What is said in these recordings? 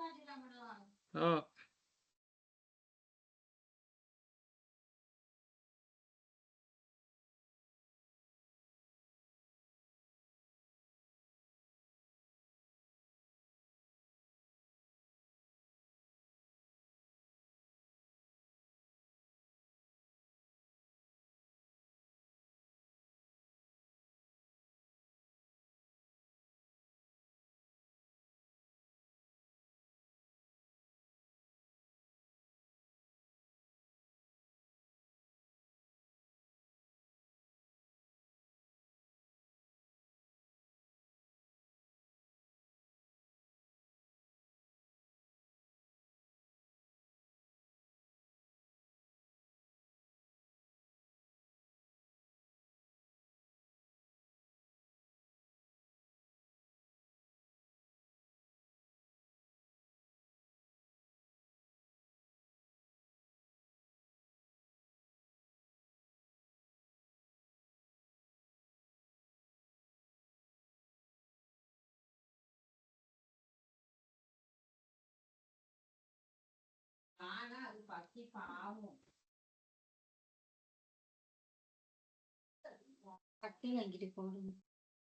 ஓ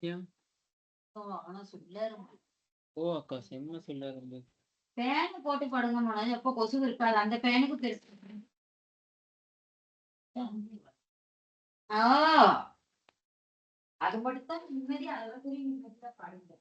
ஏன் ஓ அக்கா செம்ம சொல்ல இருந்து பேன் போட்டு படுங்க மேடம். எப்ப கொசு இருக்காது அந்த பேனுக்கு பெருசு. அது மட்டும் தான் நிம்மதி. அதெல்லாம் போய் நிம்மதியா படுங்க.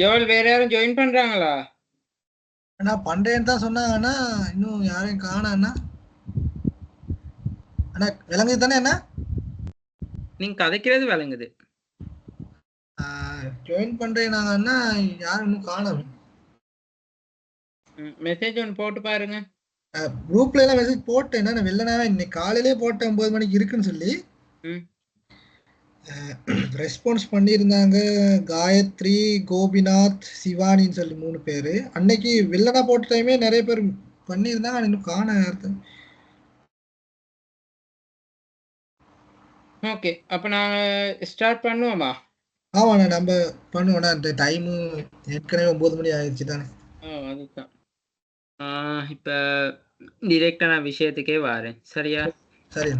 எவ்வளவு வேற யாரும் ஜாயின் பண்றாங்களா? அண்ணா பண்றேன்னு தான் சொன்னாங்கண்ணா. இன்னும் யாரையும் காணோம் அண்ணா. அண்ணா விளங்குது தானே அண்ணா? நீங்க கதைக்கிறது விளங்குது. ஜாயின் பண்றேனாங்க அண்ணா. யாரும் இன்னும் காணோம். மெசேஜ் ஒன்று போட்டு பாருங்க. குரூப்ல எல்லாம் மெசேஜ் போட்டேன். நான் வெள்ளனாவே இன்னைக்கு காலையிலே போட்டேன் 9 மணிக்கு இருக்குன்னு சொல்லி. ரெஸ்பான்ஸ் பண்ணியிருந்தாங்க காயத்ரி, கோபிநாத், சிவானின்னு சொல்லி 3 பேரு. அன்னைக்கு வெள்ளனா போட்ட டைமே நிறைய பேர் பண்ணியிருந்தாங்க. ஆனா இன்னும் காண அர்த்தம். ஓகே அப்ப நாங்க ஸ்டார்ட் பண்ணுவோமா? ஆமாண்ணா நம்ம பண்ணுவோண்ணா. இந்த டைமு ஏற்கனவே 9 மணி ஆயிடுச்சு தானே. அதுதான். இப்ப டிரெக்டா நான் விஷயத்துக்கே வரேன். சரியா? சரி.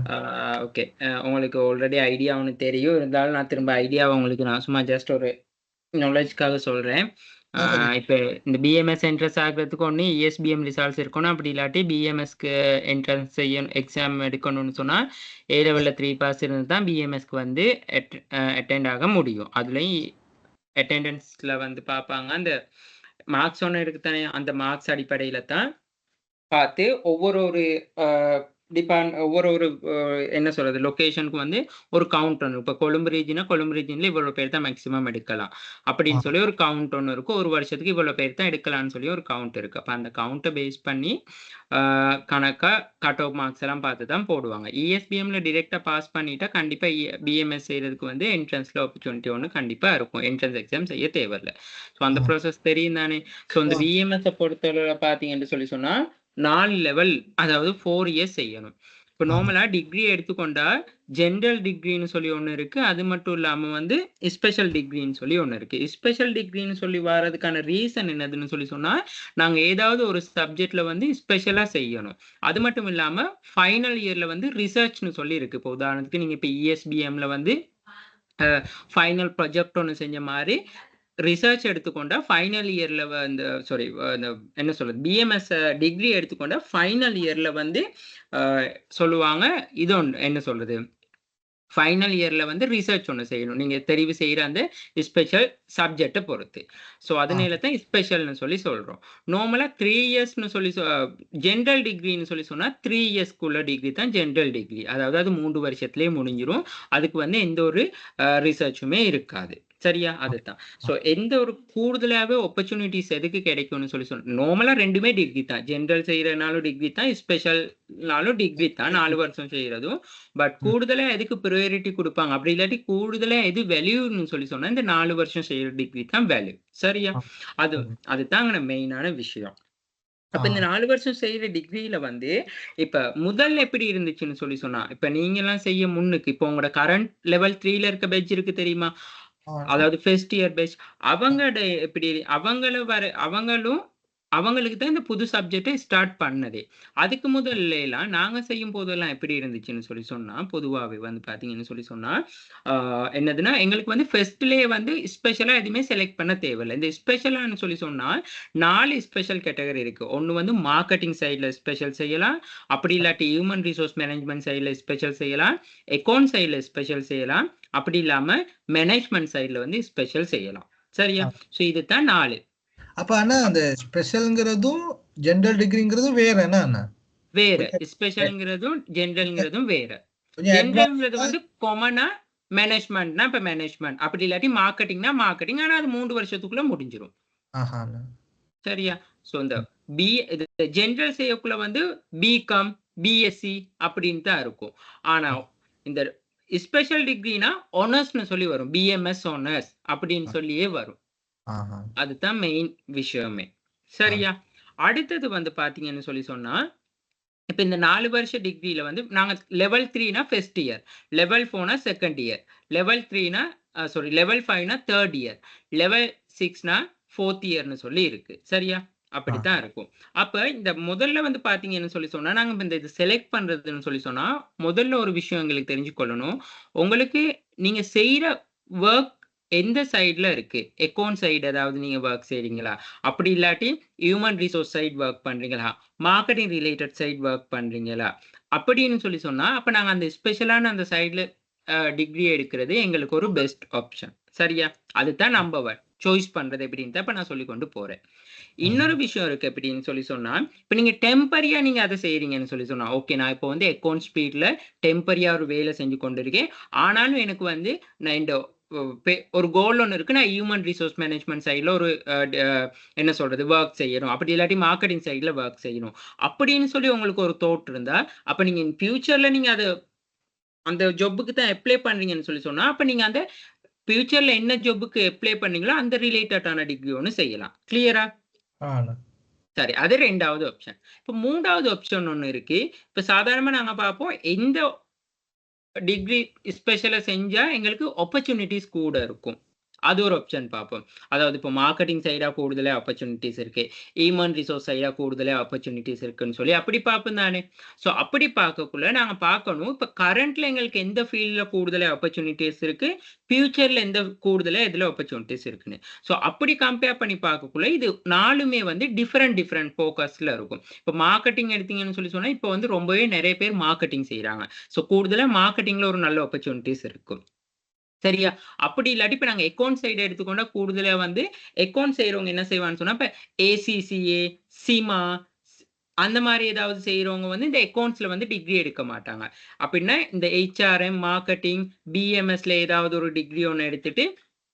ஓகே. உங்களுக்கு ஆல்ரெடி ஐடியா ஒன்று தெரியும். இருந்தாலும் நான் திரும்ப ஐடியாவை உங்களுக்கு நான் சும்மா ஜஸ்ட் ஒரு நாலேஜ்க்காக சொல்றேன். இப்போ இந்த பிஎம்எஸ் என்ட்ரன்ஸ் ஆகிறதுக்கு ஒன்று இஎஸ்பிஎம் ரிசல்ட்ஸ் இருக்கணும். அப்படி இல்லாட்டி பிஎம்எஸ்க்கு என்ட்ரன்ஸ் செய்யணும், எக்ஸாம் எடுக்கணும்னு சொன்னால் ஏ லெவலில் 3 பாஸ் இருந்து தான் பிஎம்எஸ்க்கு வந்து அட்டெண்ட் ஆக முடியும். அதுலேயும் அட்டெண்டன்ஸில் வந்து பார்ப்பாங்க. அந்த மார்க்ஸ் ஒன்று இருக்கு தானே, அந்த மார்க்ஸ் அடிப்படையில் தான் பார்த்து ஒவ்வொரு என்ன சொல்றது லொகேஷனுக்கு வந்து ஒரு கவுண்ட் ஒன்று. இப்போ கொழும்பு ரீஜனா கொழும்பு ரீஜன்ல இவ்வளவு பேர் தான் மேக்சிமம் எடுக்கலாம் அப்படின்னு சொல்லி ஒரு கவுண்ட் ஒன்று இருக்கும். ஒரு வருஷத்துக்கு இவ்வளவு பேர் தான் எடுக்கலாம்னு சொல்லி ஒரு கவுண்ட் இருக்கு. அப்போ அந்த கவுண்ட்டை பேஸ் பண்ணி கணக்கா கட் ஆஃப் மார்க்ஸ் எல்லாம் பார்த்து தான் போடுவாங்க. இஎஸ்பிஎம்ல டிரெக்டா பாஸ் பண்ணிட்டா கண்டிப்பா பிஎம்எஸ் செய்யறதுக்கு வந்து என்ட்ரன்ஸ்ல ஆப்பர்ச்சுனிட்டி ஒன்று கண்டிப்பா இருக்கும். என்ட்ரன்ஸ் எக்ஸாம் செய்ய தேவையில்லை. ஸோ அந்த ப்ராசஸ் தெரியும் தானே. ஸோ இந்த பிஎம்எஸ் பொறுத்தவரை பார்த்தீங்கன்னு சொல்லி சொன்னா 4 லெவல், அதாவது 4 இயர்ஸ் செய்யணும். இப்போ நார்மலா டிகிரி எடுத்துக்கொண்டா ஜென்ரல் டிகிரின்னு சொல்லி ஒன்று இருக்கு. அது மட்டும் இல்லாம வந்து ஸ்பெஷல் டிகிரின்னு சொல்லி ஒன்று இருக்கு. ஸ்பெஷல் டிகிரின்னு சொல்லி வர்றதுக்கான ரீசன் என்னதுன்னு சொல்லி சொன்னா, நாங்க ஏதாவது ஒரு சப்ஜெக்ட்ல வந்து ஸ்பெஷலா செய்யணும். அது மட்டும் இல்லாம ஃபைனல் இயர்ல வந்து ரிசர்ச்னு சொல்லி இருக்கு. இப்போ உதாரணத்துக்கு நீங்க இப்போ இஎஸ்பிஎம்ல வந்து ஃபைனல் ப்ராஜெக்ட் ஒன்று செஞ்ச மாதிரி ரிசர்ச் எடுத்துக்கொண்டா ஃபைனல் இயர்ல வந்து சாரி என்ன சொல்றது பிஎம்எஸ் டிகிரி எடுத்துக்கொண்டா ஃபைனல் இயர்ல வந்து சொல்லுவாங்க இது ஒன்று என்ன சொல்றது ஃபைனல் இயர்ல வந்து ரிசர்ச் ஒன்று செய்யணும் நீங்க தெரிவு செய்யற அந்த ஸ்பெஷல் சப்ஜெக்டை பொறுத்து. ஸோ அதனால தான் ஸ்பெஷல்னு சொல்லி சொல்றோம். நார்மலா 3 இயர்ஸ்னு சொல்லி ஜென்ரல் டிகிரின்னு சொல்லி சொன்னா 3 இயர்ஸ்க்குள்ள டிகிரி தான் ஜென்ரல் டிகிரி. அதாவது அது 3 வருஷத்துலேயே முடிஞ்சிரும். அதுக்கு வந்து எந்த ஒரு ரிசர்ச்சுமே இருக்காது. சரியா? அதுதான். ஸோ எந்த ஒரு கூடுதலாகவே ஆப்பர்ச்சுனிட்டிஸ் எதுக்கு கிடைக்கும்னு சொல்லி சொன்னோம். நார்மலா ரெண்டுமே டிகிரி தான். ஜென்ரல் செய்யறதுனாலும் டிகிரி தான், ஸ்பெஷல்னாலும் டிகிரி தான் 4 வருஷம் செய்யறதும். பட் கூடுதலா எதுக்கு ப்ரையாரிட்டி கொடுப்பாங்க அப்படி இல்லாட்டி கூடுதலா எது வேல்யூன்னு சொல்லி சொன்னா இந்த 4 வருஷம் செய்யற டிகிரி தான் வேல்யூ. சரியா? அதுதாங்க மெயினான விஷயம். அப்ப இந்த 4 வருஷம் செய்யற டிகிரியில வந்து இப்ப முதல்ல எப்படி இருந்துச்சுன்னு சொல்லி சொன்னா, இப்ப நீங்க எல்லாம் செய்ய முன்னுக்கு இப்போ உங்களோட கரண்ட் லெவல் 3ல இருக்க பெட்ச் இருக்கு தெரியுமா? அதாவது ஃபர்ஸ்ட் இயர் பேட்ச் அவங்களோட எப்படி அவங்களும் அவங்களுக்கு தான் இந்த புது சப்ஜெக்டை ஸ்டார்ட் பண்ணதே. அதுக்கு முதல்ல எல்லாம் நாங்க செய்யும் போதெல்லாம் எப்படி இருந்துச்சுன்னு சொல்லி சொன்னா பொதுவாகவே வந்து பாத்தீங்கன்னு சொல்லி சொன்னா என்னதுன்னா எங்களுக்கு வந்து ஃபர்ஸ்ட்லயே வந்து ஸ்பெஷலா எதுவுமே செலக்ட் பண்ண தேவையில்லை. இந்த ஸ்பெஷலான்னு சொல்லி சொன்னா 4 ஸ்பெஷல் கேட்டகரி இருக்கு. ஒன்று வந்து மார்க்கெட்டிங் சைட்ல ஸ்பெஷல் செய்யலாம், அப்படி இல்லாட்டி ஹியூமன் ரிசோர்ஸ் மேனேஜ்மெண்ட் சைட்ல ஸ்பெஷல் செய்யலாம், அக்கௌண்ட் சைட்ல ஸ்பெஷல் செய்யலாம், அப்படி இல்லாம மேனேஜ்மெண்ட் சைட்ல வந்து ஸ்பெஷல் செய்யலாம். சரியா? ஸோ இதுதான் 4. அப்ப அண்ணா அந்த ஸ்பெஷல்ங்கிறதும் ஜெனரல் டிகிரிங்கிறதும் வேற என்ன? வேற. ஸ்பெஷல்ங்கிறதும் ஜெனரல்ங்கிறதும் வேற. ஜெனரல்ங்கிறது வந்து காமனா மேனேஜ்மெண்ட்னா இப்ப மேனேஜ்மெண்ட், அப்படி இல்லாட்டி மார்க்கெட்டிங்னா மார்க்கெட்டிங். ஆனா அது 3 வருஷத்துக்குள்ள முடிஞ்சிரும். சரியா? ஸோ இந்த ஜெனரல் செய்யக்குள்ள வந்து பிகாம், பிஎஸ்சி அப்படின்னு தான் இருக்கும். ஆனா இந்த ஸ்பெஷல் டிகிரினா ஆனர்ஸ்னு சொல்லி வரும். பிஎம்எஸ் ஆனர்ஸ் அப்படின்னு சொல்லியே வரும். அதுதான் மெயின் விஷயமே. சரியா? அடுத்தது வந்து பாத்தீங்கன்னு சொல்லி சொன்னா இப்ப இந்த 4 வருஷ டிகிரியில வந்து நாங்க லெவல் 3னா ஃபர்ஸ்ட் இயர், லெவல் 4னா செகண்ட் இயர், லெவல் 3னா லெவல் 5னா தேர்ட் இயர், லெவல் 6னா ஃபோர்த் இயர்னு சொல்லி இருக்கு. சரியா? அப்படித்தான் இருக்கும். அப்ப இந்த முதல்ல வந்து பாத்தீங்கன்னு சொல்லி சொன்னா நாங்க இந்த இது செலக்ட் பண்றதுன்னு சொல்லி சொன்னா முதல்ல ஒரு விஷயம் எங்களுக்கு தெரிஞ்சு கொள்ளணும். உங்களுக்கு நீங்க செய்யற ஒர்க் எந்த சைட்ல இருக்கு? அக்கவுண்ட் சைடு ஏதாவது நீங்க ஒர்க் செய்றீங்களா? அப்படி இல்லாட்டி ஹியூமன் ரிசோர்ஸ் சைட் ஒர்க் பண்றீங்களா? மார்க்கெட்டிங் ரிலேட்டட் சைட் ஒர்க் பண்றீங்களா? அப்படின்னு சொல்லி சொன்னா அப்ப நாங்க அந்த ஸ்பெஷலான அந்த சைட்ல டிகிரி எடுக்கிறது எங்களுக்கு ஒரு பெஸ்ட் ஆப்ஷன். சரியா? அதுதான் நம்பர் 1 சாய்ஸ் பண்றது எப்படின்னு தான் இப்ப நான் சொல்லி கொண்டு போறேன். இன்னொரு விஷயம் இருக்கு எப்படின்னு சொல்லி சொன்னா இப்ப நீங்க டெம்பரரியா நீங்க அதை செய்றீங்கன்னு சொல்லி சொன்னா ஓகே நான் இப்போ வந்து அக்கவுண்ட் ஸ்பீட்ல டெம்பரரியா ஒரு வேலை செஞ்சு கொண்டிருக்கேன். ஆனாலும் எனக்கு வந்து நான் இந்த ஒரு கோல் ஒன்று இருக்கு. நான் ஹியூமன் ரிசோர்ஸ் மேனேஜ்மெண்ட் சைட்ல ஒரு என்ன சொல்றது ஒர்க் செய்யணும், அப்படி இல்லாட்டி மார்க்கெட்டிங் சைட்ல ஒர்க் செய்யணும் அப்படின்னு சொல்லி உங்களுக்கு ஒரு தோட் இருந்தா அப்ப நீங்க இன் ஃபியூச்சர்ல நீங்க அது அந்த ஜாப்புக்கு தான் அப்ளை பண்றீங்கன்னு சொல்லி சொன்னா அப்ப நீங்க அந்த ஃபியூச்சர்ல என்ன ஜாப்புக்கு அப்ளை பண்ணீங்களோ அந்த ரிலேட்டடான டிகிரி ஒன்று செய்யலாம். கிளியரா? சரி, அது 2வது ஆப்ஷன். இப்ப 3வது ஆப்ஷன் ஒன்று இருக்கு. இப்ப சாதாரணமா நாங்க பார்ப்போம் எந்த டிகிரி ஸ்பெஷலா செஞ்சா எங்களுக்கு ஆப்பர்ச்சுனிட்டிஸ் கூட இருக்கும். அது ஒரு ஆப்ஷன் பார்ப்போம். அதாவது இப்போ மார்க்கெட்டிங் சைடா கூடுதலே ஆப்பர்ச்சுனிட்டிஸ் இருக்கு, ஹியூமன் ரிசோர்ஸ் சைடா கூடுதலே ஆப்பர்ச்சுனிட்டிஸ் இருக்குன்னு சொல்லி அப்படி பார்ப்போம் தானே. ஸோ அப்படி பார்க்கக்குள்ள நாங்க பார்க்கணும் இப்போ கரண்ட்ல எங்களுக்கு எந்த ஃபீல்ட்ல கூடுதலே ஆப்பர்ச்சுனிட்டிஸ் இருக்கு, ஃபியூச்சர்ல எந்த கூடுதலே எதுல ஆப்பர்ச்சுனிட்டிஸ் இருக்குன்னு. ஸோ அப்படி கம்பேர் பண்ணி பார்க்கக்குள்ள இது 4மே வந்து டிஃப்ரெண்ட் ஃபோக்கஸ்ல இருக்கும். இப்போ மார்க்கெட்டிங் எடுத்தீங்கன்னு சொல்லி சொன்னா இப்போ வந்து ரொம்பவே நிறைய பேர் மார்க்கெட்டிங் செய்யறாங்க. ஸோ கூடுதலா மார்க்கெட்டிங்ல ஒரு நல்ல ஆப்பர்ச்சுனிட்டிஸ் இருக்கும். சரியா? அப்படி இல்லாட்டி இப்ப நாங்க அக்கவுண்ட் சைடு எடுத்துக்கொண்டா கூடுதலா வந்து அக்கவுண்ட் செய்யறவங்க என்ன செய்வான்னு சொன்னா இப்ப ஏசிசிஏ, சிமா அந்த மாதிரி ஏதாவது செய்யறவங்க வந்து இந்த அக்கவுண்ட்ஸ்ல வந்து டிகிரி எடுக்க மாட்டாங்க. அப்படின்னா இந்த ஹெச்ஆர்எம், மார்க்கெட்டிங், பிஎம்எஸ்ல ஏதாவது ஒரு டிகிரி ஒன்று எடுத்துட்டு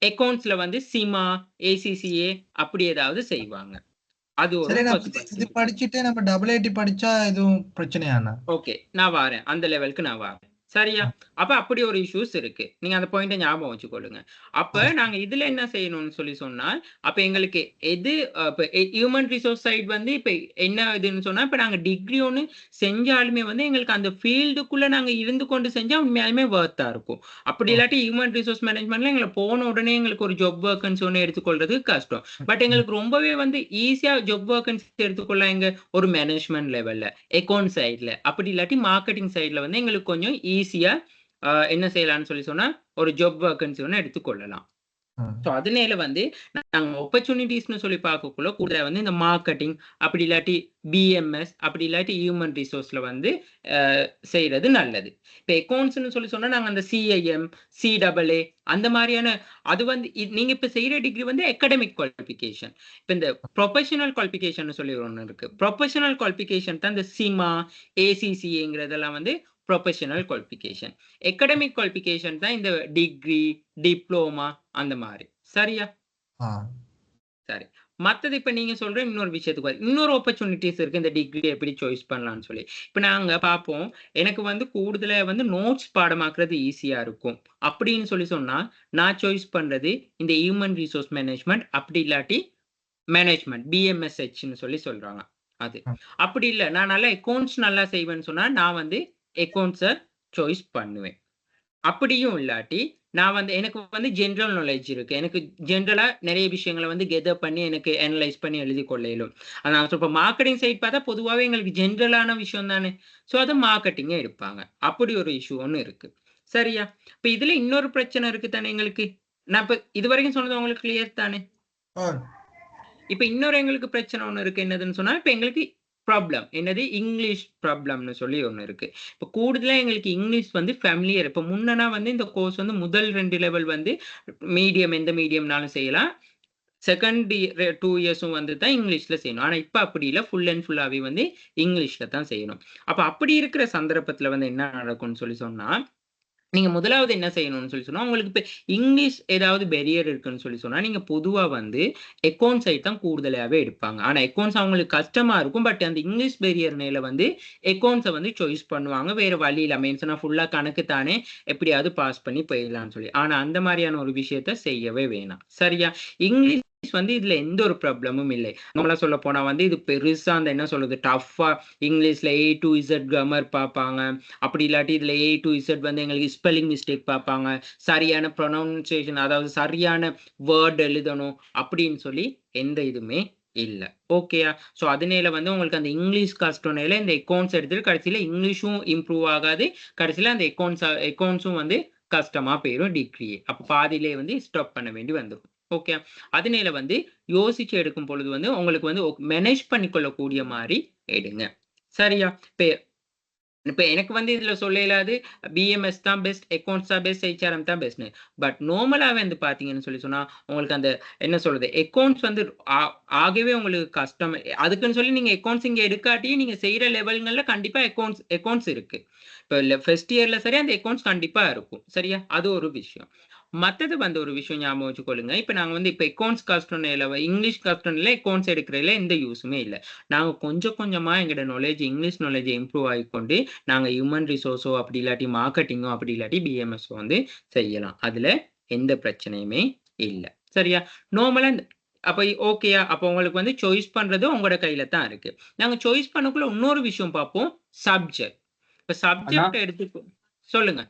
அக்கவுண்ட்ஸ்ல வந்து சிமா, ஏசிசிஏ அப்படி ஏதாவது செய்வாங்க. அது ஒரு இது படிச்சுட்டு நம்ம டபுள் ஐடி படிச்சா எதுவும் பிரச்சனையாண்ணா? ஓகே, நான் வாரேன் அந்த லெவலுக்கு நான் வாரேன். சரியா? அப்ப அப்படி ஒரு இஷ்யூஸ் இருக்கு. நீங்க அந்த பாயிண்ட்ட ஞாபகம் வச்சுக்கொள்ளுங்க. அப்ப நாங்க இதுல என்ன செய்யணும்னு சொன்னால், அப்ப எங்களுக்கு எது இப்ப ஹியூமன் ரிசோர்ஸ் சைட் வந்து இப்ப என்ன இதுன்னு சொன்னா, இப்ப நாங்க டிகிரி ஒண்ணு செஞ்சாலுமே வந்து எங்களுக்கு அந்த ஃபீல்டுக்குள்ள நாங்க இருந்து கொண்டு செஞ்சா உண்மையாலுமே வொர்த்தா இருக்கும். அப்படி இல்லாட்டி ஹியூமன் ரிசோர்ஸ் மேனேஜ்மென்ட்ல எங்கள போன உடனே எங்களுக்கு ஒரு ஜாப் வேக்கன்சி ஒண்ணு எடுத்துக்கொள்றது கஷ்டம். பட் எங்களுக்கு ரொம்பவே வந்து ஈஸியா ஜாப் வேக்கன்சி எடுத்துக்கொள்ளலாம் எங்க ஒரு மேனேஜ்மென்ட் லெவல்ல, அக்கவுண்ட் சைட்ல. அப்படி இல்லாட்டி மார்க்கெட்டிங் சைட்ல வந்து எங்களுக்கு கொஞ்சம் ஈஸியா என்ன செய்யலாம்னு சொன்னா, ஒரு ஜாப் வேக்கன்சி ஒண்ணு எடுத்துக்கொள்ளலாம். ஸோ அதனால வந்து நாங்க ஆப்பர்ச்சுனிட்டீஸ்ன்னு சொல்லி பார்க்கக்குள்ள கூட வந்து இந்த மார்க்கெட்டிங், அப்படி இல்லாட்டி பிஎம்எஸ், அப்படி இல்லாட்டி ஹியூமன் ரிசோர்ஸ்ல வந்து செய்யறது நல்லது. இப்ப அக்கவுண்ட்ஸ்ன்னு சொன்னா நாங்க அந்த சிஐஎம், சிஏஏ அந்த மாதிரியான அது வந்து நீங்க இப்ப செய்யற டிகிரி வந்து அகாடமிக் குவாலிஃபிகேஷன். இப்ப இந்த ப்ரொஃபஷனல் குவாலிஃபிகேஷன் சொல்லி ஒண்ணு இருக்கு. ப்ரொஃபஷனல் குவாலிஃபிகேஷன் தான் இந்த சிமா, ஏசிசிஏங்கிறதெல்லாம் வந்து ப்ரொஃபஷனல் குவாலிஃபிகேஷன். அகாடமிக் குவாலிஃபிகேஷன் தான் இந்த டிகிரி, டிப்ளோமா அந்த மாதிரி. சரியா? சரி. மத்தது இப்ப நீங்க சொல்ற இன்னொரு விஷயத்துக்கு இன்னொரு ஆப்பர்ச்சுனிட்டீஸ் இருக்கு இந்த டிகிரி எப்படி சாய்ஸ் பண்ணலாம்னு சொல்லி. இப்ப நாங்க பார்ப்போம். எனக்கு வந்து கூடுதலா வந்து நோட்ஸ் பாடமாக்குறது ஈஸியா இருக்கும். அப்படின்னு சொன்னா, நான் சாய்ஸ் பண்றது இந்த ஹியூமன் ரிசோர்ஸ் மேனேஜ்மென்ட் அப்படி இல்லாட்டி மேனேஜ்மென்ட் பிஎம்எஸ்ஹெச்ன்னு சொல்லி சொல்றாங்க. அது. அப்படி இல்ல நான் நல்லா அக்கவுண்ட்ஸ் நல்லா செய்வேன்னு சொன்னா, நான் வந்து அக்கவுண்ட்ஸ சாய்ஸ் பண்ணுவேன். அப்படியும் இல்லாட்டி நான் வந்து எனக்கு வந்து ஜெனரல் நாலேட்ஜ் இருக்கு. எனக்கு ஜெனரலா நிறைய விஷயங்கள வந்து கெதர் பண்ணி எனக்கு அனலைஸ் பண்ணி எழுதி கொள்ள இயலும். அதான் இப்ப மார்க்கெட்டிங் சைட் பார்த்தா பொதுவாவே எங்களுக்கு ஜெனரலான விஷயம் தானே. ஸோ அத மார்க்கெட்டிங்கே எடுப்பாங்க. அப்படி ஒரு இஷ்யூ ஒண்ணு இருக்கு. சரியா? இப்ப இதுல இன்னொரு பிரச்சனை இருக்கு தானே எங்களுக்கு. நான் இப்ப இதுவரைக்கும் சொன்னது உங்களுக்கு கிளியர் தானே? இப்ப இன்னொரு எங்களுக்கு பிரச்சனை ஒண்ணு இருக்கு என்னதுன்னு சொன்னா, இப்ப எங்களுக்கு ப்ராப்ளம் என்னது இங்கிலீஷ் ப்ராப்ளம்னு சொல்லி ஒண்ணு இருக்கு. இப்ப கூடுதலா எங்களுக்கு இங்கிலீஷ் வந்து ஃபேமிலியர். இப்ப முன்னனா வந்து இந்த கோர்ஸ் வந்து முதல் 2 லெவல் வந்து மீடியம் எந்த மீடியம்னாலும் செய்யலாம். செகண்ட் 2 இயர்ஸும் வந்து தான் இங்கிலீஷ்ல செய்யணும். ஆனா இப்ப அப்படி இல்ல. ஃபுல் அண்ட் ஃபுல்லாவே வந்து இங்கிலீஷ்ல தான் செய்யணும். அப்ப அப்படி இருக்கிற சந்தர்ப்பத்துல வந்து என்ன நடக்கும்னு சொன்னா, நீங்க முதலாவது என்ன செய்யணும்னு சொன்னா, உங்களுக்கு இப்ப இங்கிலீஷ் ஏதாவது பேரியர் இருக்குன்னு சொன்னா, நீங்க பொதுவா வந்து அக்கவுண்ட் சைட் தான் கூடுதலாவே எடுப்பாங்க. ஆனா அக்கவுண்ட்ஸ் அவங்களுக்கு கஷ்டமா இருக்கும். பட் அந்த இங்கிலீஷ் பேரியர்னால வந்து அக்கவுண்ட்ஸ வந்து சாய்ஸ் பண்ணுவாங்க. வேற வழி இல்ல. மீன்ஸ்னா ஃபுல்லா கணக்கு தானே எப்படியாவது பாஸ் பண்ணி போயிடலாம்னு சொல்லி. ஆனா அந்த மாதிரியான ஒரு விஷயத்த செய்யவே வேணாம். சரியா? இங்கிலீஷ் வந்து இதுல எந்த ஒரு ப்ராப்ளமும் இல்லை. நம்மளா சொல்ல போனா வந்து இது பெருசா அந்த என்ன சொல்றது டஃப்பா இங்கிலீஷ்ல A to Z கிராமர் பார்ப்பாங்க. அப்படி இல்லாட்டி இதுல A to Z வந்து எங்களுக்கு ஸ்பெல்லிங் மிஸ்டேக் பார்ப்பாங்க. சரியான ப்ரொனவுன்சியேஷன் அதாவது சரியான வேர்ட் எழுதணும் அப்படின்னு சொல்லி எந்த இதுவுமே இல்ல. ஓகேயா? ஸோ அதனால வந்து உங்களுக்கு அந்த இங்கிலீஷ் கஷ்டம்னால இந்த அக்கவுண்ட்ஸ் எடுத்துட்டு கடைசியில இங்கிலீஷும் இம்ப்ரூவ் ஆகாது. கடைசியில அந்த அக்கவுண்ட்ஸும் வந்து கஷ்டமா போயிரும் டிகிரியே. அப்ப பாதியிலே வந்து ஸ்டாப் பண்ண வேண்டி வந்துரும். ஓகே. அதனால வந்து யோசிச்சு எடுக்கும் பொழுது வந்து உங்களுக்கு வந்து மேனேஜ் பண்ணிக்கொள்ளக்கூடிய மாரி எடுங்க. சரியா? இப்ப எனக்கு வந்து இதுல சொல்ல இயலாது பிஎம்எஸ் தான் பெஸ்ட், அக்கவுண்ட்ஸ் தான் பெஸ்ட், ஹெச்ஆர்எம் தான் பெஸ்ட்னு. பட் நார்மலாவே வந்து பார்த்தீங்கன்னு சொன்னா, உங்களுக்கு அந்த என்ன சொல்றது அக்கவுண்ட்ஸ் வந்து ஆகவே உங்களுக்கு கஷ்டம். அதுக்குன்னு சொல்லி நீங்க அக்கவுண்ட்ஸ் இங்க எடுக்காட்டியும் நீங்க செய்யற லெவல்கள்ல கண்டிப்பா அக்கவுண்ட்ஸ் இருக்கு. இப்ப ஃபர்ஸ்ட் இயர்ல சரி அந்த அக்கவுண்ட்ஸ் கண்டிப்பா இருக்கும். சரியா? அது ஒரு விஷயம். மத்தது வந்து ஒரு விஷயம் ஞாபகம் வச்சுக்கொள்ளுங்க. இப்ப நாங்க வந்து இப்ப அக்கவுண்ட்ஸ் கஷ்டம்னு இங்கிலீஷ் கஷ்டம்ல அக்கவுண்ட்ஸ் எடுக்கிறதுல எந்த யூஸுமே இல்ல. நாங்க கொஞ்சம் கொஞ்சமா எங்களோட நாலேட்ஜ் இங்கிலீஷ் நாலேட்ஜ் இம்ப்ரூவ் ஆகிக்கொண்டு நாங்க ஹியூமன் ரிசோர்ஸோ அப்படி இல்லாட்டி மார்க்கெட்டிங்கோ அப்படி இல்லாட்டி பிஎம்எஸ்ஓ வந்து செய்யலாம். அதுல எந்த பிரச்சனையுமே இல்ல. சரியா? நார்மலா அப்ப ஓகேயா? அப்ப உங்களுக்கு வந்து சாய்ஸ் பண்றது உங்களோட கையில தான் இருக்கு. நாங்க சாய்ஸ் பண்ணக்குள்ள இன்னொரு விஷயம் பார்ப்போம். சப்ஜெக்ட். இப்ப சப்ஜெக்ட் எடுத்து சொல்லுங்க.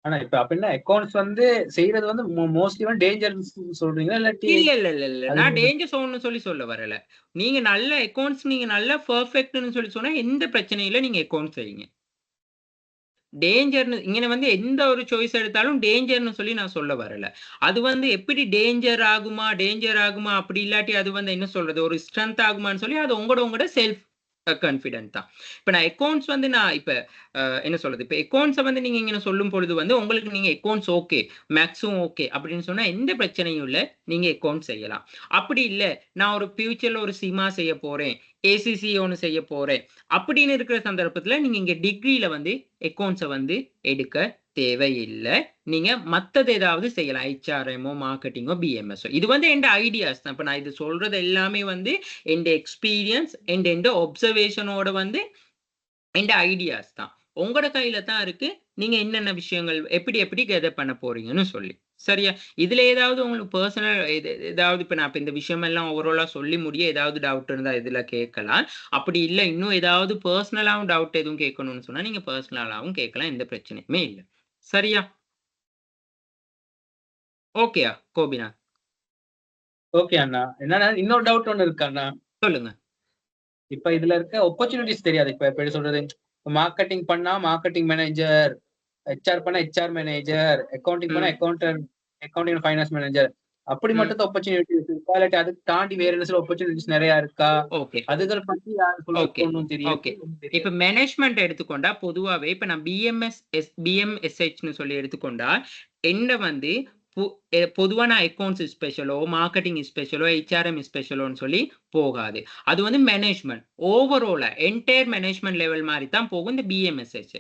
ஆனா இப்ப அப்படின்னா அக்கவுண்ட்ஸ் வந்து செய்யறது வந்து மோஸ்ட்லி வந்து டேஞ்சர்ஸ் சொல்றீங்களா இல்லாட்டி? இல்ல. நான் டேஞ்சர் சோன்னு சொல்லி சொல்ல வரல. நீங்க நல்ல அக்கவுண்ட்ஸ் நீங்க நல்ல பெர்ஃபெக்ட்ன்னு சொல்லி சொன்னா எந்த பிரச்சனையும் இல்ல. நீங்க அக்கவுண்ட்ஸ் செய்யுங்க. டேஞ்சர்ன்னு இங்க வந்து எந்த ஒரு சாய்ஸ் எடுத்தாலும் டேஞ்சர்ன்னு சொல்லி நான் சொல்ல வரல. அது வந்து எப்படி டேஞ்சர் ஆகுமா அப்படி இல்லாட்டி அது வந்து என்ன சொல்றது ஒரு ஸ்ட்ரென்த் ஆகுமான்னு சொல்லி அது உங்களோட செல்ஃப் கான்ஃபிடென்ட் தான். இப்ப நான் அக்கவுண்ட்ஸ் வந்து நான் இப்ப என்ன சொல்றது இப்ப அக்கவுண்ட்ஸ வந்து நீங்க இங்க சொல்லும் பொழுது வந்து உங்களுக்கு நீங்க அக்கவுண்ட்ஸ் ஓகே, மேக்ஸும் ஓகே அப்படின்னு சொன்னா எந்த பிரச்சனையும் இல்ல. நீங்க அக்கவுண்ட் செய்யலாம். அப்படி இல்ல நான் ஒரு ஃபியூச்சர்ல ஒரு சிமா செய்ய போறேன், ஏசிசி ஒண்ணு செய்ய போறேன் அப்படின்னு இருக்கிற சந்தர்ப்பத்துல நீங்க இங்க டிகிரில வந்து அக்கவுண்ட்ஸ வந்து எடுக்க தேவையில்ல. நீங்க மத்தது ஏதாவது செய்யலாம். ஹெச்ஆர்எம்மோ, மார்க்கெட்டிங்கோ, பிஎம்எஸ்ஓ. இது வந்து என் ஐடியாஸ் தான். இப்ப நான் இது சொல்றது எல்லாமே வந்து என் எக்ஸ்பீரியன்ஸ் என் ஒப்சர்வேஷனோட வந்து என் ஐடியாஸ் தான். உங்களோட கையில தான் இருக்கு நீங்க என்னென்ன விஷயங்கள் எப்படி கெதர் பண்ண போறீங்கன்னு சொல்லி. சரியா? இதுல ஏதாவது உங்களுக்கு பர்சனல் ஏதாவது இப்ப நான் இப்ப இந்த விஷயம் எல்லாம் ஓவராலா சொல்லி முடிய ஏதாவது டவுட் இருந்தா இதுல கேட்கலாம். அப்படி இல்ல இன்னும் ஏதாவது பர்சனலாவும் டவுட் எதுவும் கேட்கணும்னு சொன்னா நீங்க பர்சனலாவும் கேட்கலாம். எந்த பிரச்சனையுமே இல்ல. சரியா? ஓகேயா கோபிநாத்? ஓகே அண்ணா. என்னன்னா இன்னொரு டவுட் ஒண்ணு இருக்கு அண்ணா. சொல்லுங்க. இப்ப இதுல இருக்க ஆப்பர்ச்சுனிட்டிஸ் தெரியாது. இப்ப எப்படி சொல்றது, மார்க்கெட்டிங் பண்ணா மார்க்கெட்டிங் மேனேஜர், ஹெச்ஆர் பண்ணா ஹெச்ஆர் மேனேஜர், அக்கௌண்டிங் பண்ணா அக்கௌண்டிங் அண்ட் ஃபைனான்ஸ் மேனேஜர், அப்படி மட்டும் தான் ஆப்பர்ச்சுனிட்டிஸ் இருக்கா, இல்லாட்டி அதுக்கு தாண்டி வேற என்ன சில ஆப்பர்ச்சுனிட்டிஸ் நிறைய இருக்கா? ஓகே அதுகளை பத்தி யாரும் சொல்லணும்னு ஓகே. இப்ப மேனேஜ்மெண்ட் எடுத்துக்கொண்டா பொதுவாவே இப்ப நான் பிஎம்எஸ்ஹெச்னு சொல்லி எடுத்துக்கொண்டா என்ன வந்து பொதுவா நான் அக்கௌண்ட்ஸ் ஸ்பெஷலோ மார்க்கெட்டிங் ஸ்பெஷலோ ஹெச்ஆர்எம் ஸ்பெஷலோன்னு சொல்லி போகாது. அது வந்து மேனேஜ்மெண்ட் ஓவராலா என்டையர் மேனேஜ்மெண்ட் லெவல் மாதிரி தான் போகும் இந்த பிஎம்எஸ்ஹெச்.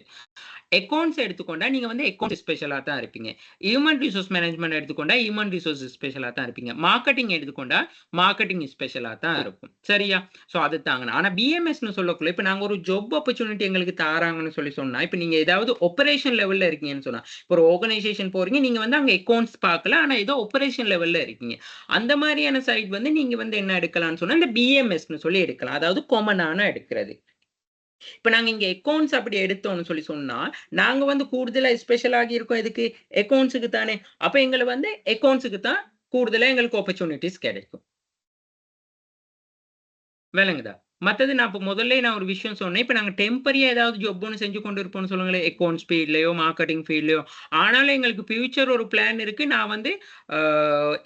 அக்கௌண்ட்ஸ் எடுத்துக்கொண்டா நீங்க வந்து அக்கௌண்ட் ஸ்பெஷலா தான் இருப்பீங்க. ஹியூமன் ரிசோர்ஸ் மேனேஜ்மெண்ட் எடுத்துக்கொண்டா ஹியூமன் ரிசோர்ஸ் ஸ்பெஷலா தான் இருப்பீங்க. மார்க்கெட்டிங் எடுத்துக்கொண்டா மார்க்கெட்டிங் ஸ்பெஷலா தான் இருக்கும். சரியா? சோ அது தாங்க. ஆனா பிஎம்எஸ்னு சொல்லக்குள்ள இப்ப நாங்க ஒரு ஜாப் ஆப்பர்ச்சுனிட்டி எங்களுக்கு தாராங்கன்னு சொல்லி சொன்னா இப்ப நீங்க ஏதாவது ஆபரேஷன் லெவல்ல இருக்கீங்கன்னு சொன்னா இப்போ ஒரு ஆர்கனைசேஷன் போறீங்க நீங்க வந்து அங்க அக்கௌண்ட்ஸ் பார்க்கல ஆனா ஏதோ ஆபரேஷன் லெவல்ல இருக்கீங்க. அந்த மாதிரியான சைட் வந்து நீங்க வந்து என்ன எடுக்கலாம்னு சொன்னா இந்த பிஎம்எஸ்னு சொல்லி எடுக்கலாம். அதாவது காமனான எடுக்கிறது. இப்ப நாங்க இங்க அக்கௌண்ட்ஸ் அப்படி எடுத்தோம்னு சொல்லி சொன்னா நாங்க வந்து கூடுதலா ஸ்பெஷல் ஆகி இருக்கோம் எதுக்கு அக்கௌண்ட்ஸுக்கு தானே. அப்ப எங்களை வந்து அக்கௌண்ட்ஸுக்கு தான் கூடுதலா எங்களுக்கு ஆப்பர்ச்சுனிட்டிஸ் கிடைக்கும். விளங்குதா? மத்தது நான் இப்ப முதல்ல நான் ஒரு விஷயம் சொன்னேன். இப்ப நாங்க டெம்பரரியா ஏதாவது ஜாப் ஒண்ணு செஞ்சு கொண்டு இருப்போம்னு சொல்லுங்களேன். அக்கவுண்ட்ஸ் ஃபீல்ட்லயோ, மார்க்கெட்டிங் ஃபீல்ட்லயோ. ஆனாலும் எங்களுக்கு ஃபியூச்சர் ஒரு பிளான் இருக்கு. நான் வந்து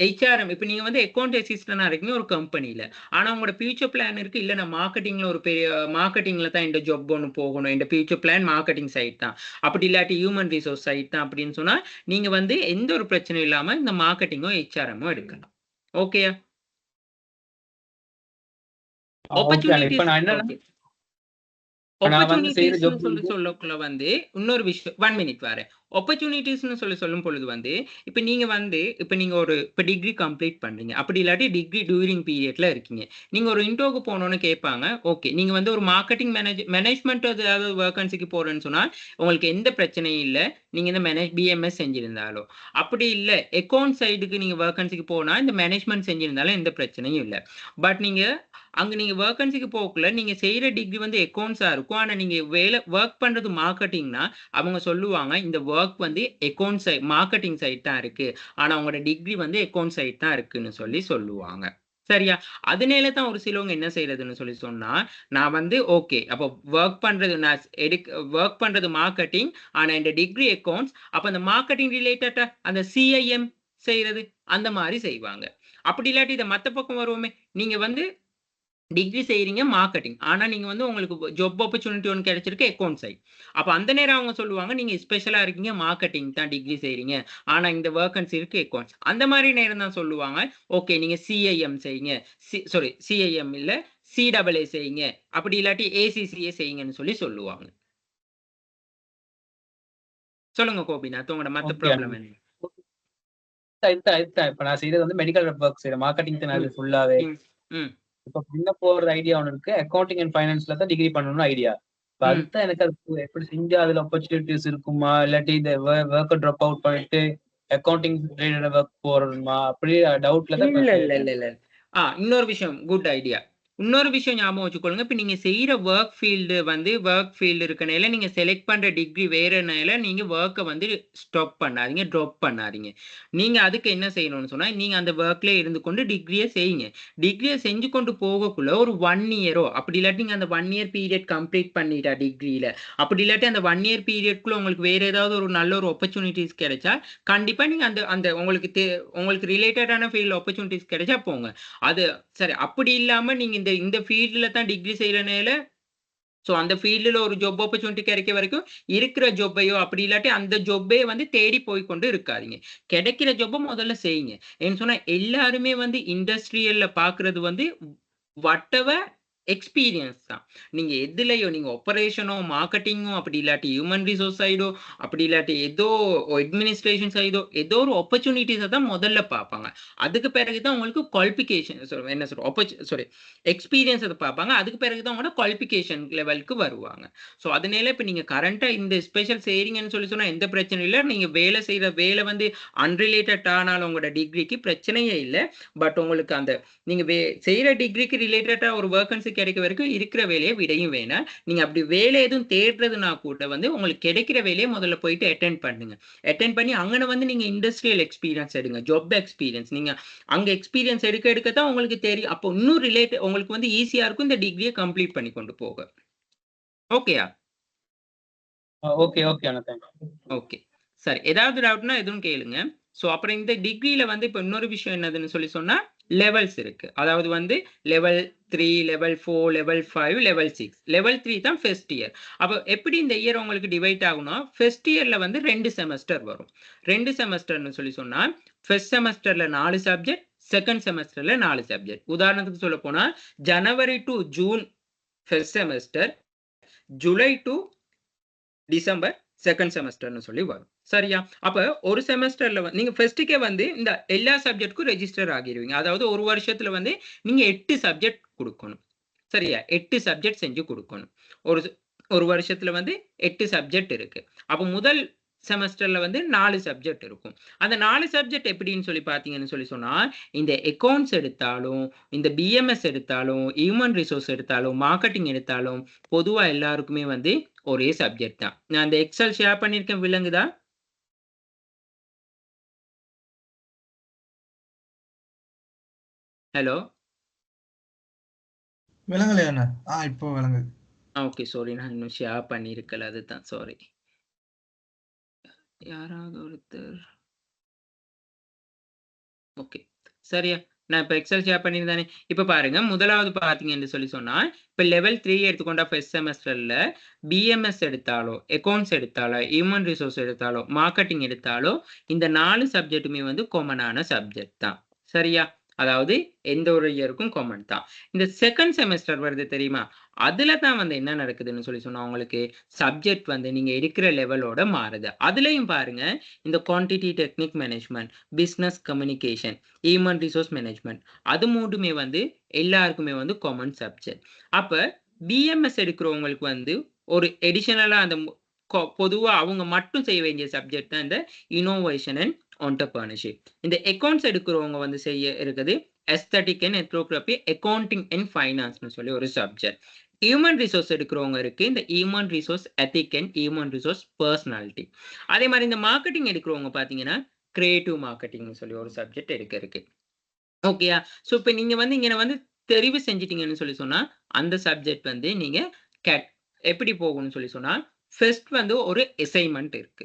ஹெச்ஆர்எம் இப்ப நீங்க வந்து அக்கவுண்ட் அசிஸ்டன்டா இருக்கீங்க ஒரு கம்பெனில. ஆனா உங்களோட ஃபியூச்சர் பிளான் இருக்கு. இல்ல நான் மார்க்கெட்டிங்ல ஒரு பெரிய மார்க்கெட்டிங்ல தான் இந்த ஜாப் ஒண்ணு போகணும். இந்த ஃபியூச்சர் பிளான் மார்க்கெட்டிங் சைட் தான். அப்படி இல்லாட்டி ஹியூமன் ரிசோர்ஸ் சைட் தான் அப்படின்னு சொன்னா, நீங்க வந்து எந்த ஒரு பிரச்சனையும் இல்லாம இந்த மார்க்கெட்டிங்கோ, ஹெச்ஆர்எம்மோ எடுக்கலாம். ஓகேயா? இப்ப நான் என்னன்னா ஓகே. நான் வந்து செய்யற ஜாப் சொல்லக்குள்ள வந்து இன்னொரு விஷயம் 1 மினிட் வரேன். ஆப்பர்ச்சுனிட்டிஸ்னு சொல்லும் பொழுது வந்து இப்ப நீங்க வந்து இப்ப நீங்க ஒரு இப்ப டிகிரி கம்ப்ளீட் பண்றீங்க. அப்படி இல்லாட்டி டிகிரி டியூரிங் பீரியட்ல இருக்கீங்க. நீங்க ஒரு இன்டர்வியூக்கு போனோம்னு கேட்பாங்க. ஓகே நீங்க வந்து ஒரு மார்க்கெட்டிங் மேனேஜ்மெண்ட் ஏதாவது வேகன்சிக்கு போறேன்னு சொன்னா உங்களுக்கு எந்த பிரச்சனையும் இல்ல. நீங்க இந்த பிஎம்எஸ் செஞ்சிருந்தாலோ அப்படி இல்ல அக்கவுண்ட் சைடுக்கு நீங்க வேகன்சிக்கு போனா இந்த மேனேஜ்மெண்ட் செஞ்சிருந்தாலும் எந்த பிரச்சனையும் இல்ல. பட் நீங்க அங்க நீங்க வேகன்சிக்கு போகக்குள்ள நீங்க செய்யற டிகிரி வந்து அக்கவுண்ட்ஸா இருக்கும். ஆனா நீங்க ஒர்க் பண்றது மார்க்கெட்டிங்னா அவங்க சொல்லுவாங்க இந்த ஒர்க் வந்து அக்கவுண்ட் சைட் மார்க்கெட்டிங் சைட் தான் இருக்கு. ஆனா உங்களோட டிகிரி வந்து அக்கவுண்ட் சைட் தான் இருக்குன்னு சொல்லி சொல்லுவாங்க. சரியா? அதனால தான் ஒரு சிலவங்க என்ன செய்யறதுன்னு சொல்லி சொன்னா நான் வந்து ஓகே அப்போ ஒர்க் பண்றது மார்க்கெட்டிங் ஆனா இந்த டிகிரி அக்கவுண்ட்ஸ் அப்ப அந்த மார்க்கெட்டிங் ரிலேட்டடா அந்த சிஐஎம் செய்யறது அந்த மாதிரி செய்வாங்க. அப்படி இல்லாட்டி இதை மத்த பக்கம் வருவோமே நீங்க வந்து டிகிரி செய்றீங்க மார்க்கெட்டிங். ஆனா நீங்க வந்து உங்களுக்கு ஜாப் ஆப்பர்ச்சுனிட்டி ஒண்ணு கிடைச்சிருக்கு அக்கவுண்ட் சைட். அப்ப அந்த நேரம் அவங்க சொல்லுவாங்க நீங்க ஸ்பெஷலா இருக்கீங்க மார்க்கெட்டிங் தான் டிகிரி செய்றீங்க. ஆனா இந்த வேகன்சி இருக்கு அக்கவுண்ட்ஸ். அந்த மாதிரி நேரம் தான் சொல்லுவாங்க. ஓகே நீங்க சிஐஎம் செய்யுங்க. சிஐஎம் இல்ல சிஏஏ செய்யுங்க. அப்படி இல்லாட்டி ஏசிசிஏ செய்யுங்கன்னு சொல்லி சொல்லுவாங்க. சொல்லுங்க கோபிநாத் உங்களோட மத்த ப்ராப்ளம் என்ன? இப்ப நான் செய்யறது வந்து மெடிக்கல் ஒர்க் செய்யறேன். மார்க்கெட்டிங் தான் ஃபுல்லாவே. இப்ப முன்ன போறது ஐடியா ஒன்று இருக்கு. அக்கௌண்டிங் அண்ட் ஃபைனான்ஸ்ல தான் டிகிரி பண்ணணும்னு ஐடியா. இப்ப அதுதான் எனக்கு அது எப்படி செஞ்சா அதுல ஆப்பர்ச்சுனிட்டிஸ் இருக்குமா இல்லாட்டி இந்த ஒர்க் ட்ராப் அவுட் பண்ணிட்டு அக்கௌண்டிங் ரிலேட்டட் ஒர்க் போறதுமா அப்படி டவுட்ல தான் இல்ல. இன்னொரு விஷயம் குட் ஐடியா. இன்னொரு விஷயம் ஞாபகம் வச்சுக்கொள்ளுங்க. இப்ப நீங்க செய்யற ஒர்க் ஃபீல்டு இருக்கனால நீங்க செலக்ட் பண்ற டிகிரி வேறனால நீங்க ஒர்க்கை வந்து ஸ்டாப் பண்ணாதீங்க, ட்ராப் பண்ணாதீங்க. நீங்க அதுக்கு என்ன செய்யணும்னு சொன்னா நீங்க அந்த ஒர்க்ல இருந்து கொண்டு டிகிரியை செய்யுங்க. டிகிரியை செஞ்சு கொண்டு போகக்குள்ள ஒரு 1 இயரோ அப்படி இல்லாட்டி நீங்க அந்த 1 இயர் பீரியட் கம்ப்ளீட் பண்ணிட்டா டிகிரியில அப்படி இல்லாட்டி அந்த 1 இயர் பீரியட்குள்ள உங்களுக்கு வேற ஏதாவது ஒரு நல்ல ஒரு ஆப்பர்ச்சுனிட்டிஸ் கிடைச்சா கண்டிப்பா நீங்க அந்த அந்த உங்களுக்கு ரிலேட்டடான ஃபீல்ட் ஆப்பர்ச்சுனிட்டிஸ் கிடைச்சா போங்க. அது சரி அப்படி இல்லாம நீங்க இந்த ஃபீல்டுல தான் டிகிரி செய்யறனால சோ அந்த ஃபீல்டுல ஒரு ஜாப் ஆப்பர்ச்சுனிட்டி கிடைக்க வரைக்கும் இருக்கிற ஜாப்பையோ அப்படி இல்லாட்டி அந்த ஜாப்பே வந்து தேடி போய் கொண்டு இருக்காதீங்க. கிடைக்கிற ஜாப்பை முதல்ல செய்யுங்க. ஏன்னு சொன்னா எல்லாருமே வந்து இண்டஸ்ட்ரியல்ல பாக்குறது வந்து whatever எக்ஸ்பீரியன்ஸ் தான். நீங்க எதுலயோ நீங்க ஆப்பரேஷனோ மார்க்கெட்டிங்கோ அப்படி இல்லாட்டி ஹியூமன் ரிசோர்ஸ் சைடோ அப்படி இல்லாட்டி ஏதோ அட்மினிஸ்ட்ரேஷன் சைடோ ஏதோ ஒரு ஆப்பர்ச்சுனிட்டிஸை தான் முதல்ல பார்ப்பாங்க. அதுக்கு பிறகுதான் உங்களுக்கு குவாலிஃபிகேஷன் என்ன சொல்ற எக்ஸ்பீரியன்ஸ் அதை பார்ப்பாங்க. அதுக்கு பிறகுதான் உங்களோட குவாலிஃபிகேஷன் லெவலுக்கு வருவாங்க. ஸோ அதனால இப்போ நீங்க கரண்டா இந்த ஸ்பெஷல் செய்றீங்கன்னு சொன்னா எந்த பிரச்சனையும் இல்லை. நீங்க வேலை செய்யற வேலை வந்து அன்ரிலேட்டட் ஆனாலும் உங்களோட டிகிரிக்கு பிரச்சனையே இல்லை. பட் உங்களுக்கு அந்த நீங்க செய்யற டிகிரிக்கு ரிலேட்டடா ஒரு வேகன்சி கிடைக்க வரைக்கும் இருக்கிற வேலையை விடையும் வேணாம். நீங்க அப்படி வேலை எதுவும் தேடுறதுனா கூட வந்து உங்களுக்கு கிடைக்கிற வேலையை முதல்ல போயிட்டு அட்டென்ட் பண்ணுங்க. அட்டென்ட் பண்ணி அங்கே வந்து நீங்க இண்டஸ்ட்ரியல் எக்ஸ்பீரியன்ஸ் எடுங்க, ஜாப் எக்ஸ்பீரியன்ஸ். நீங்க அங்க எக்ஸ்பீரியன்ஸ் எடுக்க தான் உங்களுக்கு தெரியும். அப்போ இன்னும் உங்களுக்கு வந்து ஈஸியா இருக்கும் இந்த டிகிரியை கம்ப்ளீட் பண்ணி கொண்டு போக. ஓகேயா? ஓகே ஓகே அண்ணா, தேங்க்யூ. ஓகே சரி, ஏதாவது டவுட்னா எதுவும் கேளுங்க. ஸோ அப்புறம் இந்த டிகிரியில வந்து இப்போ இன்னொரு விஷயம் என்னதுன்னு சொன்னா லெவல்ஸ் இருக்கு. அதாவது வந்து level 3, level 4, level 5, level 6. Level 3 தான் ஃபர்ஸ்ட் இயர். அப்போ எப்படி இந்த இயர் உங்களுக்கு டிவைட் ஆகும்னா ஃபர்ஸ்ட் இயர்ல வந்து 2 செமஸ்டர் வரும். 2 செமஸ்டர்னு சொன்னா ஃபர்ஸ்ட் செமஸ்டர்ல 4 சப்ஜெக்ட், செகண்ட் செமஸ்டர்ல 4 சப்ஜெக்ட். உதாரணத்துக்கு சொல்ல போனா January to June first semester, July to December second செமஸ்டர்னு வரும். சரியா? அப்ப ஒரு செமஸ்டர்ல நீங்க ஃபர்ஸ்ட்டுக்கே வந்து இந்த எல்லா சப்ஜெக்டுக்கும் ரெஜிஸ்டர் ஆகிடுவீங்க. அதாவது ஒரு வருஷத்துல வந்து நீங்க 8 சப்ஜெக்ட் கொடுக்கணும். சரியா? 8 சப்ஜெக்ட் செஞ்சு கொடுக்கணும். ஒரு வருஷத்துல வந்து 8 சப்ஜெக்ட் இருக்கு. அப்ப முதல் செமஸ்டர்ல வந்து 4 சப்ஜெக்ட் இருக்கும். அந்த 4 சப்ஜெக்ட் எப்படின்னு பாத்தீங்கன்னு சொன்னா இந்த அக்கௌண்ட்ஸ் எடுத்தாலும், இந்த பிஎம்எஸ் எடுத்தாலும், ஹியூமன் ரிசோர்ஸ் எடுத்தாலும், மார்க்கெட்டிங் எடுத்தாலும் பொதுவா எல்லாருக்குமே வந்து ஒரே சப்ஜெக்ட் தான். நான் அந்த எக்ஸல் ஷேர் பண்ணிருக்கேன், விளங்குதா? ஹலோ, விளங்கலையா? இப்போ விளங்குது. ஓகே சாரி, நான் இன்னும் ஷேர் பண்ணிருக்கல, அதுதான் சாரி. யாராவது ஒருத்தர் ஓகே சரியா? நான் இப்போ எக்ஸல் ஷேர் பண்ணியிருந்தானே. இப்போ பாருங்க, முதலாவது பார்த்தீங்கன்னு சொன்னா இப்போ லெவல் 3 எடுத்துக்கொண்டா ஃபர்ஸ்ட் செமஸ்டர்ல பிஎம்எஸ் எடுத்தாலோ, அக்கௌண்ட்ஸ் எடுத்தாலோ, ஹியூமன் ரிசோர்ஸ் எடுத்தாலோ, மார்க்கெட்டிங் எடுத்தாலோ இந்த 4 சப்ஜெக்ட்டுமே வந்து காமனான சப்ஜெக்ட் தான். சரியா? அதாவது எந்த ஒரு இயருக்கும் காமன் தான். இந்த செகண்ட் செமஸ்டர் வருது தெரியுமா? அதுல தான் வந்து என்ன நடக்குதுன்னு சொன்னா உங்களுக்கு சப்ஜெக்ட் வந்து நீங்க எடுக்கிற லெவலோட மாறுது. அதுலயும் பாருங்க, இந்த quantity technique management, business communication, human resource management, அது மூணுமே வந்து எல்லாருக்குமே வந்து காமன் சப்ஜெக்ட். அப்ப பிஎம்எஸ் எடுக்கிறவங்களுக்கு வந்து ஒரு எடிஷனலா அந்த பொதுவா அவங்க மட்டும் செய்ய வேண்டிய சப்ஜெக்ட் தான் இந்த இனோவேஷன் அண்ட் என்டர்பிரினர்ஷிப். இந்த அக்கௌண்ட்ஸ் எடுக்கிறவங்க வந்து செய்ய இருக்குது aesthetic and anthropography, accounting and finance ஒரு சப்ஜெக்ட். ஹியூமன் ரிசோர்ஸ் எடுக்கிறவங்க இருக்கு இந்த human resource ethic and human resource personality. அதே மாதிரி இந்த மார்க்கெட்டிங் எடுக்கிறவங்க பாத்தீங்கன்னா கிரியேட்டிவ் மார்க்கெட்டிங் ஒரு சப்ஜெக்ட் இருக்கு. ஓகேயா? ஸோ இப்போ நீங்க வந்து இங்க வந்து தெரிவு செஞ்சிட்டீங்கன்னு சொன்னா அந்த சப்ஜெக்ட் வந்து நீங்க எப்படி போகும்னு சொன்னா ஃபர்ஸ்ட் வந்து ஒரு அசைன்மெண்ட் இருக்கு.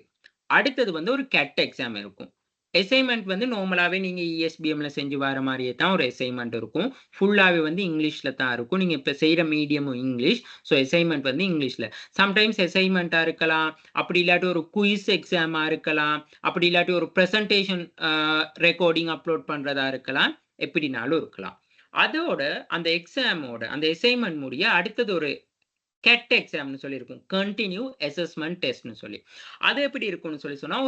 அடுத்தது வந்து ஒரு கேட் எக்ஸாம் இருக்கும். அசைன்மெண்ட் வந்து நார்மலாவே நீங்க இஎஸ்பிஎம்ல செஞ்சு வர மாதிரியே தான் ஒரு அசைன்மெண்ட் இருக்கும். ஃபுல்லாவே வந்து இங்கிலீஷ்ல தான் இருக்கும். நீங்க இப்ப செய்யற மீடியமும் இங்கிலீஷ். ஸோ அசைன்மெண்ட் வந்து இங்கிலீஷ்ல. சம்டைம்ஸ் அசைன்மெண்டா இருக்கலாம், அப்படி இல்லாட்டி ஒரு குயிஸ் எக்ஸாமா இருக்கலாம், அப்படி இல்லாட்டி ஒரு ப்ரெசன்டேஷன் ரெக்கார்டிங் அப்லோட் பண்றதா இருக்கலாம், எப்படினாலும் இருக்கலாம். அதோட அந்த எக்ஸாமோட அந்த அசைன்மெண்ட் முடிய அடுத்தது ஒரு கேட் எக்ஸாம்னு சொல்லியிருக்கும், கண்டினியூ அசஸ்மெண்ட் டெஸ்ட்னு சொல்லி. அது எப்படி இருக்கும்னு சொன்னா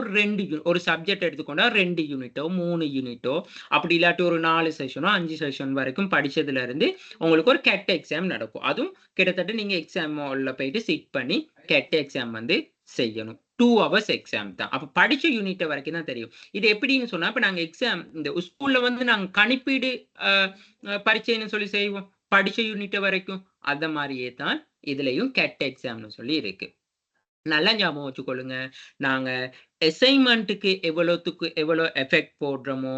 ஒரு சப்ஜெக்ட் எடுத்துக்கொண்டா 2 யூனிட்டோ 3 யூனிட்டோ அப்படி இல்லாட்டி ஒரு 4 செஷனோ 5 செஷன் வரைக்கும் படிச்சதுல இருந்து உங்களுக்கு ஒரு கேட் எக்ஸாம் நடக்கும். அதுவும் கிட்டத்தட்ட நீங்க எக்ஸாம் ஹால்ல போயிட்டு சிட் பண்ணி கேட் எக்ஸாம் வந்து செய்யணும். 2 hours எக்ஸாம் தான். அப்ப படிச்ச யூனிட் வரைக்கும் தான் தெரியும். இது எப்படின்னு சொன்னா இப்ப நாங்க எக்ஸாம் இந்த ஸ்கூல்ல வந்து நாங்க கணிப்பீடு பரீட்சைன்னு சொல்லி செய்வோம் படிச்ச யூனிட் வரைக்கும். அந்த மாதிரியே தான் இதுலயும் கேட் எக்ஸாம்னு சொல்லி இருக்கு. நல்லா ஞாபகம் வச்சுக்கொள்ளுங்க. நாங்க அசைன்மெண்ட்டுக்கு எவ்வளவு எஃபெக்ட் போடுறோமோ,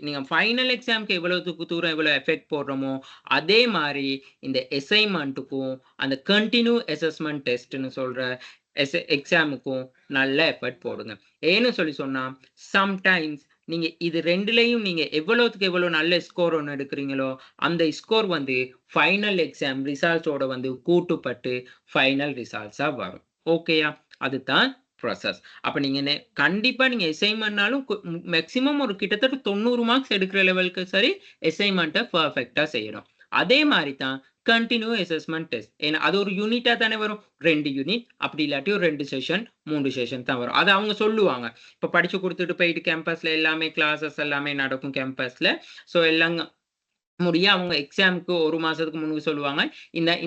நீங்க ஃபைனல் எக்ஸாம்க்கு எவ்வளவு தூரம் எவ்வளவு எஃபெக்ட் போடுறோமோ அதே மாதிரி இந்த அசைன்மெண்ட்டுக்கும் அந்த கண்டினியூ அசஸ்மெண்ட் டெஸ்ட்னு சொல்ற எக்ஸாமுக்கும் நல்ல எஃபர்ட் போடுங்க. ஏன்னு சொன்னா சம்டைம்ஸ் நீங்க இது ரெண்டுலையும் நீங்க எவ்வளவுக்கு எவ்வளவு நல்ல ஸ்கோர் ஒன்று எடுக்கிறீங்களோ அந்த ஸ்கோர் வந்து ஃபைனல் எக்ஸாம் ரிசல்ட்ஸோட வந்து கூட்டுப்பட்டு ஃபைனல் ரிசல்ட்ஸா வரும். ஓகேயா? அதுதான் ப்ராசஸ். அப்ப நீங்க கண்டிப்பா நீங்க அசைன்மெண்ட்னாலும் மேக்சிமம் ஒரு கிட்டத்தட்ட 90 மார்க்ஸ் எடுக்கிற லெவலுக்கு சரி அசைன்மெண்ட்டை பர்ஃபெக்டா செய்யணும். அதே மாதிரி தான் கண்டினியூ அசஸ்மெண்ட் டெஸ்ட். ஏன்னா அது ஒரு யூனிட்டா தானே வரும், 2 யூனிட் அப்படி இல்லாட்டி ஒரு 2 செஷன் 3 செஷன் தான் வரும். அது அவங்க சொல்லுவாங்க. இப்போ படிச்சு கொடுத்துட்டு போயிட்டு கேம்பஸ்ல எல்லாமே கிளாஸஸ் எல்லாமே நடக்கும் கேம்பஸ்ல. ஸோ எல்லாம் முடிய அவங்க எக்ஸாமுக்கு 1 மாசத்துக்கு முன்னுக்கு சொல்லுவாங்க,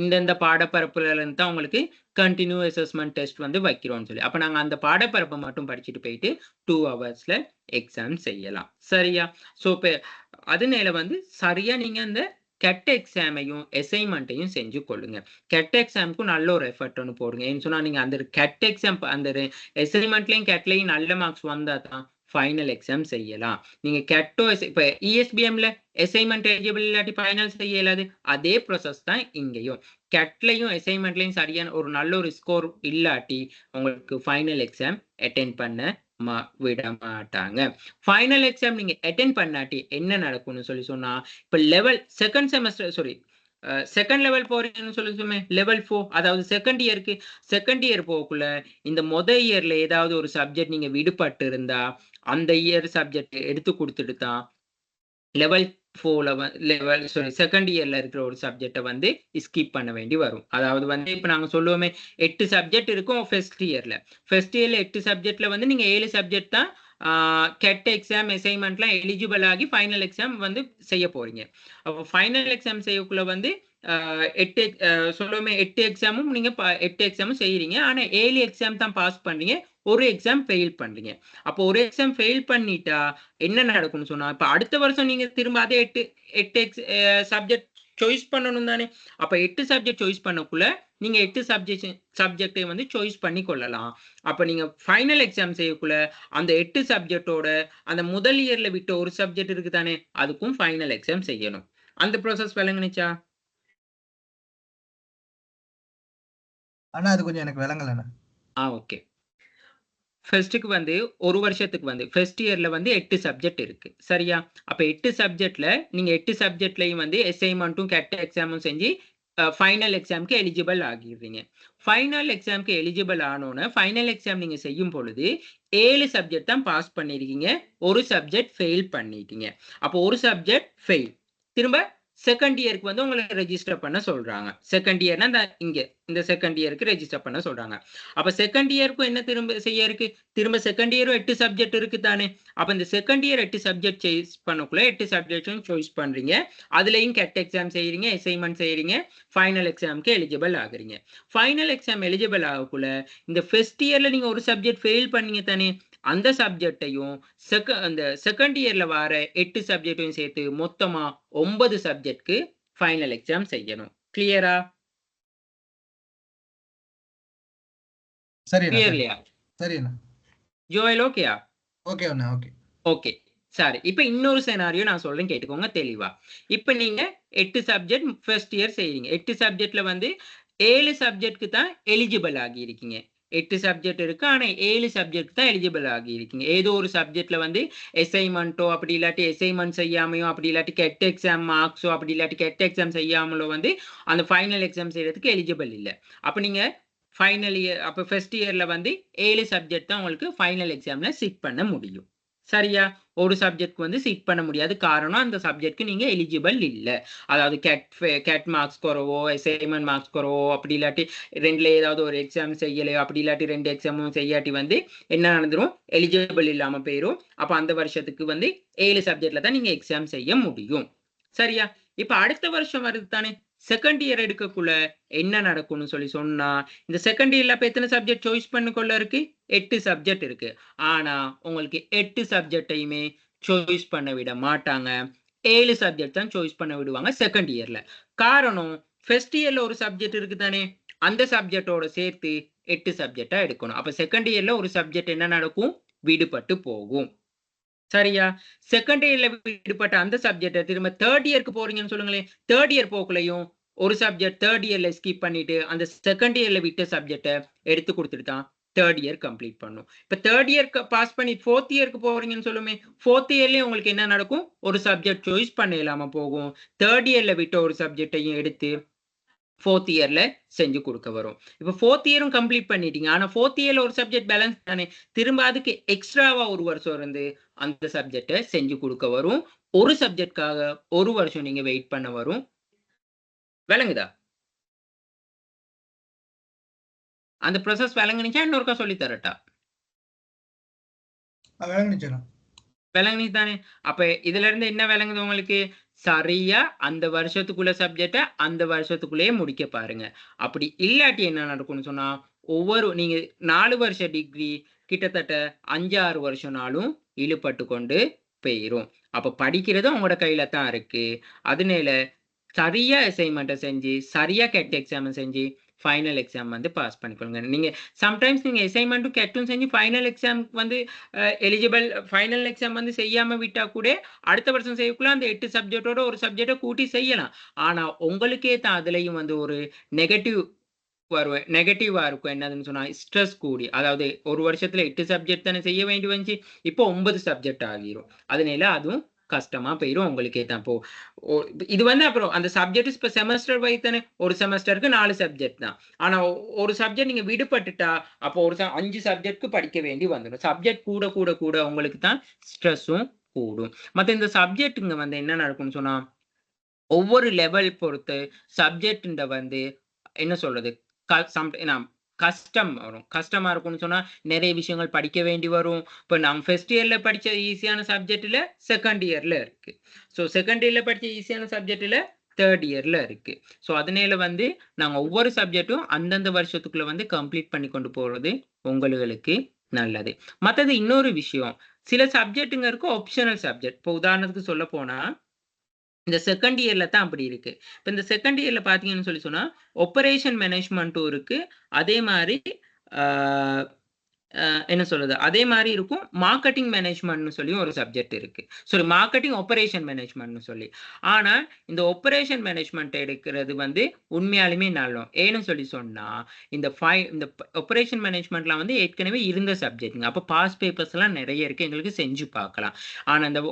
இந்த பாடப்பரப்புல இருந்து தான் உங்களுக்கு கண்டினியூ அசஸ்மெண்ட் டெஸ்ட் வந்து வைக்கிறோம்னு சொல்லி. அப்ப நாங்க அந்த பாடப்பரப்பை மட்டும் படிச்சுட்டு போயிட்டு 2 ஹவர்ஸ்ல எக்ஸாம் செய்யலாம். சரியா? ஸோ இப்போ அதனால வந்து சரியா நீங்க அந்த கெட் எக்ஸாமையும் அசைன்மெண்ட்டையும் செஞ்சு கொள்ளுங்க. கெட் எக்ஸாமுக்கும் நல்ல ஒரு எஃபர்ட் ஒன்று போடுங்க. ஏன்னு சொன்னா நீங்க அந்த கெட் எக்ஸாம் அந்த அசைன்மெண்ட்லயும் கெட்லையும் நல்ல மார்க்ஸ் வந்தா தான் ஃபைனல் எக்ஸாம் செய்யலாம். நீங்க கெட்டோ இப்ப இஎஸ்பிஎம்ல அசைன்மெண்ட் எலிஜிபிள் இல்லாட்டி ஃபைனல் செய்ய இயலாது. அதே ப்ராசஸ் தான் இங்கேயும். கெட்லையும் அசைன்மெண்ட்லையும் சரியான ஒரு நல்ல ஒரு ஸ்கோர் இல்லாட்டி உங்களுக்கு ஃபைனல் எக்ஸாம் அட்டென்ட் பண்ண விட மாட்டாங்க. ஃபைனல் எக்ஸாம் நீங்க அட்டென்ட் பண்ணாட்டி என்ன நடக்கும்னு சொன்னா, இப்ப லெவல் செகண்ட் லெவல் போறீங்கன்னு சொல்லுமே, லெவல் 4 அதாவது செகண்ட் இயர் போக்குள்ள இந்த இயர்ல ஏதாவது ஒரு சப்ஜெக்ட் நீங்க விடுபட்டு இருந்தா அந்த இயர் சப்ஜெக்ட் எடுத்து கொடுத்துட்டு தான் லெவல் 4ல செகண்ட் இயர்ல இருக்கிற ஒரு சப்ஜெக்டை வந்து ஸ்கிப் பண்ண வேண்டி வரும். அதாவது வந்து இப்ப நாங்க சொல்லுவோமே 8 சப்ஜெக்ட் இருக்கும் ஃபர்ஸ்ட் இயர்ல 8 சப்ஜெக்ட்ல வந்து நீங்க 7 சப்ஜெக்ட் தான் கெட் எக்ஸாம் அசைன்மெண்ட்லாம் எலிஜிபிள் ஆகி ஃபைனல் எக்ஸாம் வந்து செய்ய போறீங்க. அப்போ ஃபைனல் எக்ஸாம் செய்யக்குள்ள வந்து 8 எக்ஸாமும் நீங்க 8 எக்ஸாமும் செய்யறீங்க. ஆனா 7 எக்ஸாம் தான் பாஸ் பண்றீங்க, ஒரு எக்ஸாம் ஃபெயில் பண்றீங்க. அப்போ ஒரு எக்ஸாம் ஃபெயில் பண்ணிட்டா என்ன நடக்கும்னு சொன்னா, இப்ப அடுத்த வருஷம் நீங்க திரும்ப அதே 8 சப்ஜெக்ட் சாய்ஸ் பண்ணணும் தானே. அப்ப 8 சப்ஜெக்ட் சாய்ஸ் பண்ணக்குள்ள நீங்க 8 சப்ஜெக்டை வந்து சாய்ஸ் பண்ணி கொள்ளலாம். அப்ப நீங்க ஃபைனல் எக்ஸாம் செய்யக்குள்ள அந்த 8 சப்ஜெக்டோட அந்த முதல் இயர்ல விட்ட ஒரு சப்ஜெக்ட் இருக்கு தானே, அதுக்கும் ஃபைனல் எக்ஸாம் செய்யணும். அந்த ப்ராசஸ் விளங்குனுச்சா? ஆனா அது கொஞ்சம் எனக்கு விளங்கலண்ணா. ஓகே. ஃபர்ஸ்ட்டுக்கு வந்து ஒரு வருஷத்துக்கு வந்து ஃபர்ஸ்ட் இயர்ல வந்து 8 சப்ஜெக்ட் இருக்கு. சரியா? அப்ப 8 சப்ஜெக்ட்ல நீங்க 8 சப்ஜெக்ட்லயும் வந்து அசைன்மெண்ட்டும் கெட் எக்ஸாமும் செஞ்சு ஃபைனல் எக்ஸாமுக்கு எலிஜிபிள் ஆகிடுறீங்க. ஃபைனல் எக்ஸாமுக்கு எலிஜிபிள் ஆனோன்னு ஃபைனல் எக்ஸாம் நீங்க செய்யும் பொழுது 7 சப்ஜெக்ட் தான் பாஸ் பண்ணிருக்கீங்க, ஒரு சப்ஜெக்ட் ஃபெயில் பண்ணிட்டீங்க. அப்போ ஒரு சப்ஜெக்ட் ஃபெயில், திரும்ப செகண்ட் இயருக்கு வந்து உங்களை ரெஜிஸ்டர் பண்ண சொல்றாங்க. செகண்ட் இயர்னா இந்த செகண்ட் இயருக்கு ரெஜிஸ்டர் பண்ண சொல்றாங்க. அப்ப செகண்ட் இயருக்கும் என்ன திரும்ப செய்ய இருக்கு, திரும்ப செகண்ட் இயரும் 8 சப்ஜெக்ட் இருக்கு தானே. அப்ப இந்த செகண்ட் இயர் 8 சப்ஜெக்ட் சாய்ஸ் பண்ணக்குள்ள 8 சப்ஜெக்டும் சாய்ஸ் பண்றீங்க, அதுலயும் கெட் எக்ஸாம் செய்யறீங்க, அசைன்மெண்ட் செய்யறீங்க, ஃபைனல் எக்ஸாமுக்கு எலிஜிபிள் ஆகுறீங்க. ஃபைனல் எக்ஸாம் எலிஜிபிள் ஆகக்குள்ள இந்த ஃபர்ஸ்ட் இயர்ல நீங்க ஒரு சப்ஜெக்ட் ஃபெயில் பண்ணீங்க தானே, அந்த சப்ஜெக்டையும் அந்த செகண்ட் இயர்ல வர 8 சப்ஜெக்டையும் சேர்த்து மொத்தமா 9 சப்ஜெக்ட்க்கு ஃபைனல் எக்ஸாம் செய்யணும். கிளியரா? சரியா? சரிண்ணா. ஜோயல் ஓகேயா? ஓகே அண்ணா. ஓகே சரி. இப்ப இன்னொரு செனாரியோ நான் சொல்றேன், கேட்டுக்கோங்க தெளிவா. இப்ப நீங்க 8 சப்ஜெக்ட் ஃபர்ஸ்ட் இயர் செய்றீங்க. 8 சப்ஜெக்ட்ல வந்து 7 சப்ஜெக்ட்க்கு தான் எலிஜிபிள் ஆகி இருக்கீங்க. 8 சப்ஜெக்ட் இருக்கு, ஆனா 7 சப்ஜெக்ட் தான் எலிஜிபிள் ஆகி இருக்கீங்க. ஏதோ ஒரு சப்ஜெக்ட்ல வந்து அசைன்மெண்ட்டோ அப்படி இல்லாட்டி அசைன்மெண்ட் செய்யாமையோ அப்படி இல்லாட்டி கெட் எக்ஸாம் மார்க்ஸோ அப்படி இல்லாட்டி கெட் எக்ஸாம் செய்யாமலோ வந்து அந்த ஃபைனல் எக்ஸாம் செய்யறதுக்கு எலிஜிபிள் இல்லை. அப்ப நீங்க ஃபைனல் இயர் அப்ப ஃபர்ஸ்ட் இயர்ல வந்து 7 சப்ஜெக்ட் தான் உங்களுக்கு ஃபைனல் எக்ஸாம்ல சிட் பண்ண முடியும். சரியா? ஒரு சப்ஜெக்ட் வந்து சிட் பண்ண முடியாது, காரணம் அந்த சப்ஜெக்ட்க்கு நீங்க எலிஜிபிள் இல்லை. அதாவது கெட் மார்க்ஸ் குறவோ அசைன்மெண்ட் மார்க்ஸ் குறவோ அப்படி இல்லாட்டி ரெண்டுல ஏதாவது ஒரு எக்ஸாம் செய்யலையோ அப்படி இல்லாட்டி 2 எக்ஸாமும் செய்யாட்டி வந்து என்ன நடந்துரும், எலிஜிபிள் இல்லாம போயிடும். அப்ப அந்த வருஷத்துக்கு வந்து 7 சப்ஜெக்ட்ல தான் நீங்க எக்ஸாம் செய்ய முடியும். சரியா? இப்ப அடுத்த வருஷம் வருது தானே, செகண்ட் இயர் எடுக்கக்குள்ள என்ன நடக்கும்னு சொன்னா, இந்த செகண்ட் இயர்ல அப்ப எத்தனை சப்ஜெக்ட் சாய்ஸ் பண்ணிக்கொள்ள இருக்கு, 8 சப்ஜெக்ட் இருக்கு. ஆனா உங்களுக்கு 8 சப்ஜெக்டையுமே சாய்ஸ் பண்ண விட மாட்டாங்க, 7 சப்ஜெக்ட் தான் சாய்ஸ் பண்ண விடுவாங்க செகண்ட் இயர்ல. காரணம் ஃபர்ஸ்ட் இயர்ல ஒரு சப்ஜெக்ட் இருக்கு தானே, அந்த சப்ஜெக்டோட சேர்த்து 8 சப்ஜெக்டா எடுக்கணும். அப்ப செகண்ட் இயர்ல ஒரு சப்ஜெக்ட் என்ன நடக்கும், விடுபட்டு போகும். சரியா? செகண்ட் இயர்ல விடுபட்ட அந்த சப்ஜெக்டை திரும்ப தேர்ட் இயருக்கு போறீங்கன்னு சொல்லுங்களேன், தேர்ட் இயர் போக்குலையும் ஒரு சப்ஜெக்ட் தேர்ட் இயர்ல ஸ்கிப் பண்ணிட்டு அந்த செகண்ட் இயர்ல விட்ட சப்ஜெக்டை எடுத்து கொடுத்துட்டு தான் தேர்ட் இயர் கம்ப்ளீட் பண்ணும். இப்ப தேர்ட் இயர் பாஸ் பண்ணி ஃபோர்த் இயருக்கு போறீங்கன்னு சொல்லுமே, ஃபோர்த் இயர்லயும் உங்களுக்கு என்ன நடக்கும், ஒரு சப்ஜெக்ட் சாய்ஸ் பண்ண இல்லாம போகும். தேர்ட் இயர்ல விட்ட ஒரு சப்ஜெக்டையும் எடுத்து ஃபோர்த் இயர்ல செஞ்சு கொடுக்க வரும். இப்ப ஃபோர்த் இயரும் கம்ப்ளீட் பண்ணிட்டீங்க, ஆனா ஃபோர்த் இயர்ல ஒரு சப்ஜெக்ட் பேலன்ஸ் தானே, திரும்ப அதுக்கு எக்ஸ்ட்ராவா ஒரு வருஷம் இருந்து அந்த சப்ஜெக்டை செஞ்சு கொடுக்க வரும். ஒரு சப்ஜெக்ட்காக ஒரு வருஷம் நீங்க வெயிட் பண்ண வரும். விளங்குதா? அந்த ப்ராசஸ் விளங்குனுச்சா இன்னொருக்கா சொல்லி தரட்டா? விளங்குனுச்சுண்ணா. விளங்குனி தானே? அப்ப இதுல இருந்து என்ன விளங்குது உங்களுக்கு? சரியா அந்த வருஷத்துக்குள்ள சப்ஜெக்ட அந்த வருஷத்துக்குள்ளேயே முடிக்க பாருங்க. அப்படி இல்லாட்டி என்ன நடக்கும்னு சொன்னா, நீங்க 4 வருஷ டிகிரி கிட்டத்தட்ட 5, 6 வருஷம்னாலும் இழுபட்டு கொண்டு போயிரும். அப்ப படிக்கிறது உங்களோட கையில தான் இருக்கு. அதனால சரியா அசைன்மெண்ட்ட செஞ்சு, சரியா கேட் எக்ஸாம செஞ்சு, ஃபைனல் எக்ஸாம் வந்து பாஸ் பண்ணிக்கோங்க. நீங்க சம்டைம்ஸ் நீங்க அசைன்மெண்ட்டும் கேட்டும் செஞ்சு ஃபைனல் எக்ஸாம்க்கு வந்து எலிஜிபிள் ஃபைனல் எக்ஸாம் வந்து செய்யாம விட்டா கூட, அடுத்த வருஷம் செய்யக்குள்ள அந்த 8 சப்ஜெக்ட்டோட ஒரு சப்ஜெக்ட்ட கூட்டி செய்யலாம். ஆனா, உங்களுக்கே தான் அதுலயும் வந்து ஒரு நெகட்டிவா இருக்கும். என்னதுன்னு சொன்னா, ஸ்ட்ரெஸ் கூடி. அதாவது ஒரு வருஷத்துல 8 சப்ஜெக்ட் தானே செய்ய வேண்டி வந்துச்சு. இப்போ 9 சப்ஜெக்ட் ஆகிரும். அதனால அதுவும் கஷ்டமா போயிரும் உங்களுக்கே தான். இப்போ இது வந்து அப்புறம் அந்த சப்ஜெக்ட் இப்ப செமஸ்டர் வைஸ் தானே. ஒரு செமஸ்டருக்கு 4 சப்ஜெக்ட் தான். ஆனா ஒரு சப்ஜெக்ட் நீங்க விடுபட்டுட்டா, அப்போ ஒரு 5 சப்ஜெக்ட்க்கு படிக்க வேண்டி வந்துடும். சப்ஜெக்ட் கூட கூட கூட உங்களுக்கு தான் ஸ்ட்ரெஸ்ஸும் கூடும். மத்த இந்த சப்ஜெக்ட்ங்க வந்து என்ன நடக்கும்னு சொன்னா, ஒவ்வொரு லெவல் பொறுத்து சப்ஜெக்ட்ன்ற வந்து என்ன சொல்றது? கஷ்டம் வரும். கஷ்டமா இருக்கும்னு சொன்னா, நெறைய விஷயங்கள் படிக்க வேண்டி வரும். இப்ப நான் ஃபர்ஸ்ட் இயர்ல படிச்ச ஈஸியான சப்ஜெக்ட்ல செகண்ட் இயர்ல இருக்கு. ஸோ செகண்ட் இயர்ல படிச்ச ஈஸியான சப்ஜெக்ட்ல தேர்ட் இயர்ல இருக்கு. ஸோ அதனால வந்து நாங்க ஒவ்வொரு சப்ஜெக்ட்டும் அந்தந்த வருஷத்துக்குள்ள வந்து கம்ப்ளீட் பண்ணி கொண்டு போறது உங்களுக்கு நல்லது. மத்தது இன்னொரு விஷயம். சில சப்ஜெக்ட்ங்க இருக்கு ஆப்ஷனல் சப்ஜெக்ட். இப்போ உதாரணத்துக்கு சொல்லப் போனா இந்த செகண்ட் இயர்ல தான் அப்படி இருக்கு. இப்ப இந்த செகண்ட் இயர்ல பார்த்தீங்கன்னு சொன்னா, ஆப்பரேஷன் மேனேஜ்மென்ட்டும் இருக்கு. அதே மாரி ஆ என்ன சொல்றது? அதே மாரி இருக்கும். மார்க்கெட்டிங் மேனேஜ்மென்ட்னு சொல்லியும் ஒரு சப்ஜெக்ட் இருக்கு. சாரி, மார்க்கெட்டிங் ஆப்பரேஷன் மேனேஜ்மென்ட்னு சொல்லி. ஆனா, இந்த ஆப்பரேஷன் மேனேஜ்மென்ட் எடுக்கிறது வந்து உண்மையாலுமே நல்லோம். ஏன்னு சொன்னா, இந்த ஆப்பரேஷன் மேனேஜ்மென்ட்லாம் வந்து ஏற்கனவே இருந்த சப்ஜெக்ட்ங்க. அப்ப பாஸ் பேப்பர்ஸ்லாம் நெறைய இருக்கு. எங்களுக்கு செஞ்சு பார்க்கலாம். ஆனா, இந்த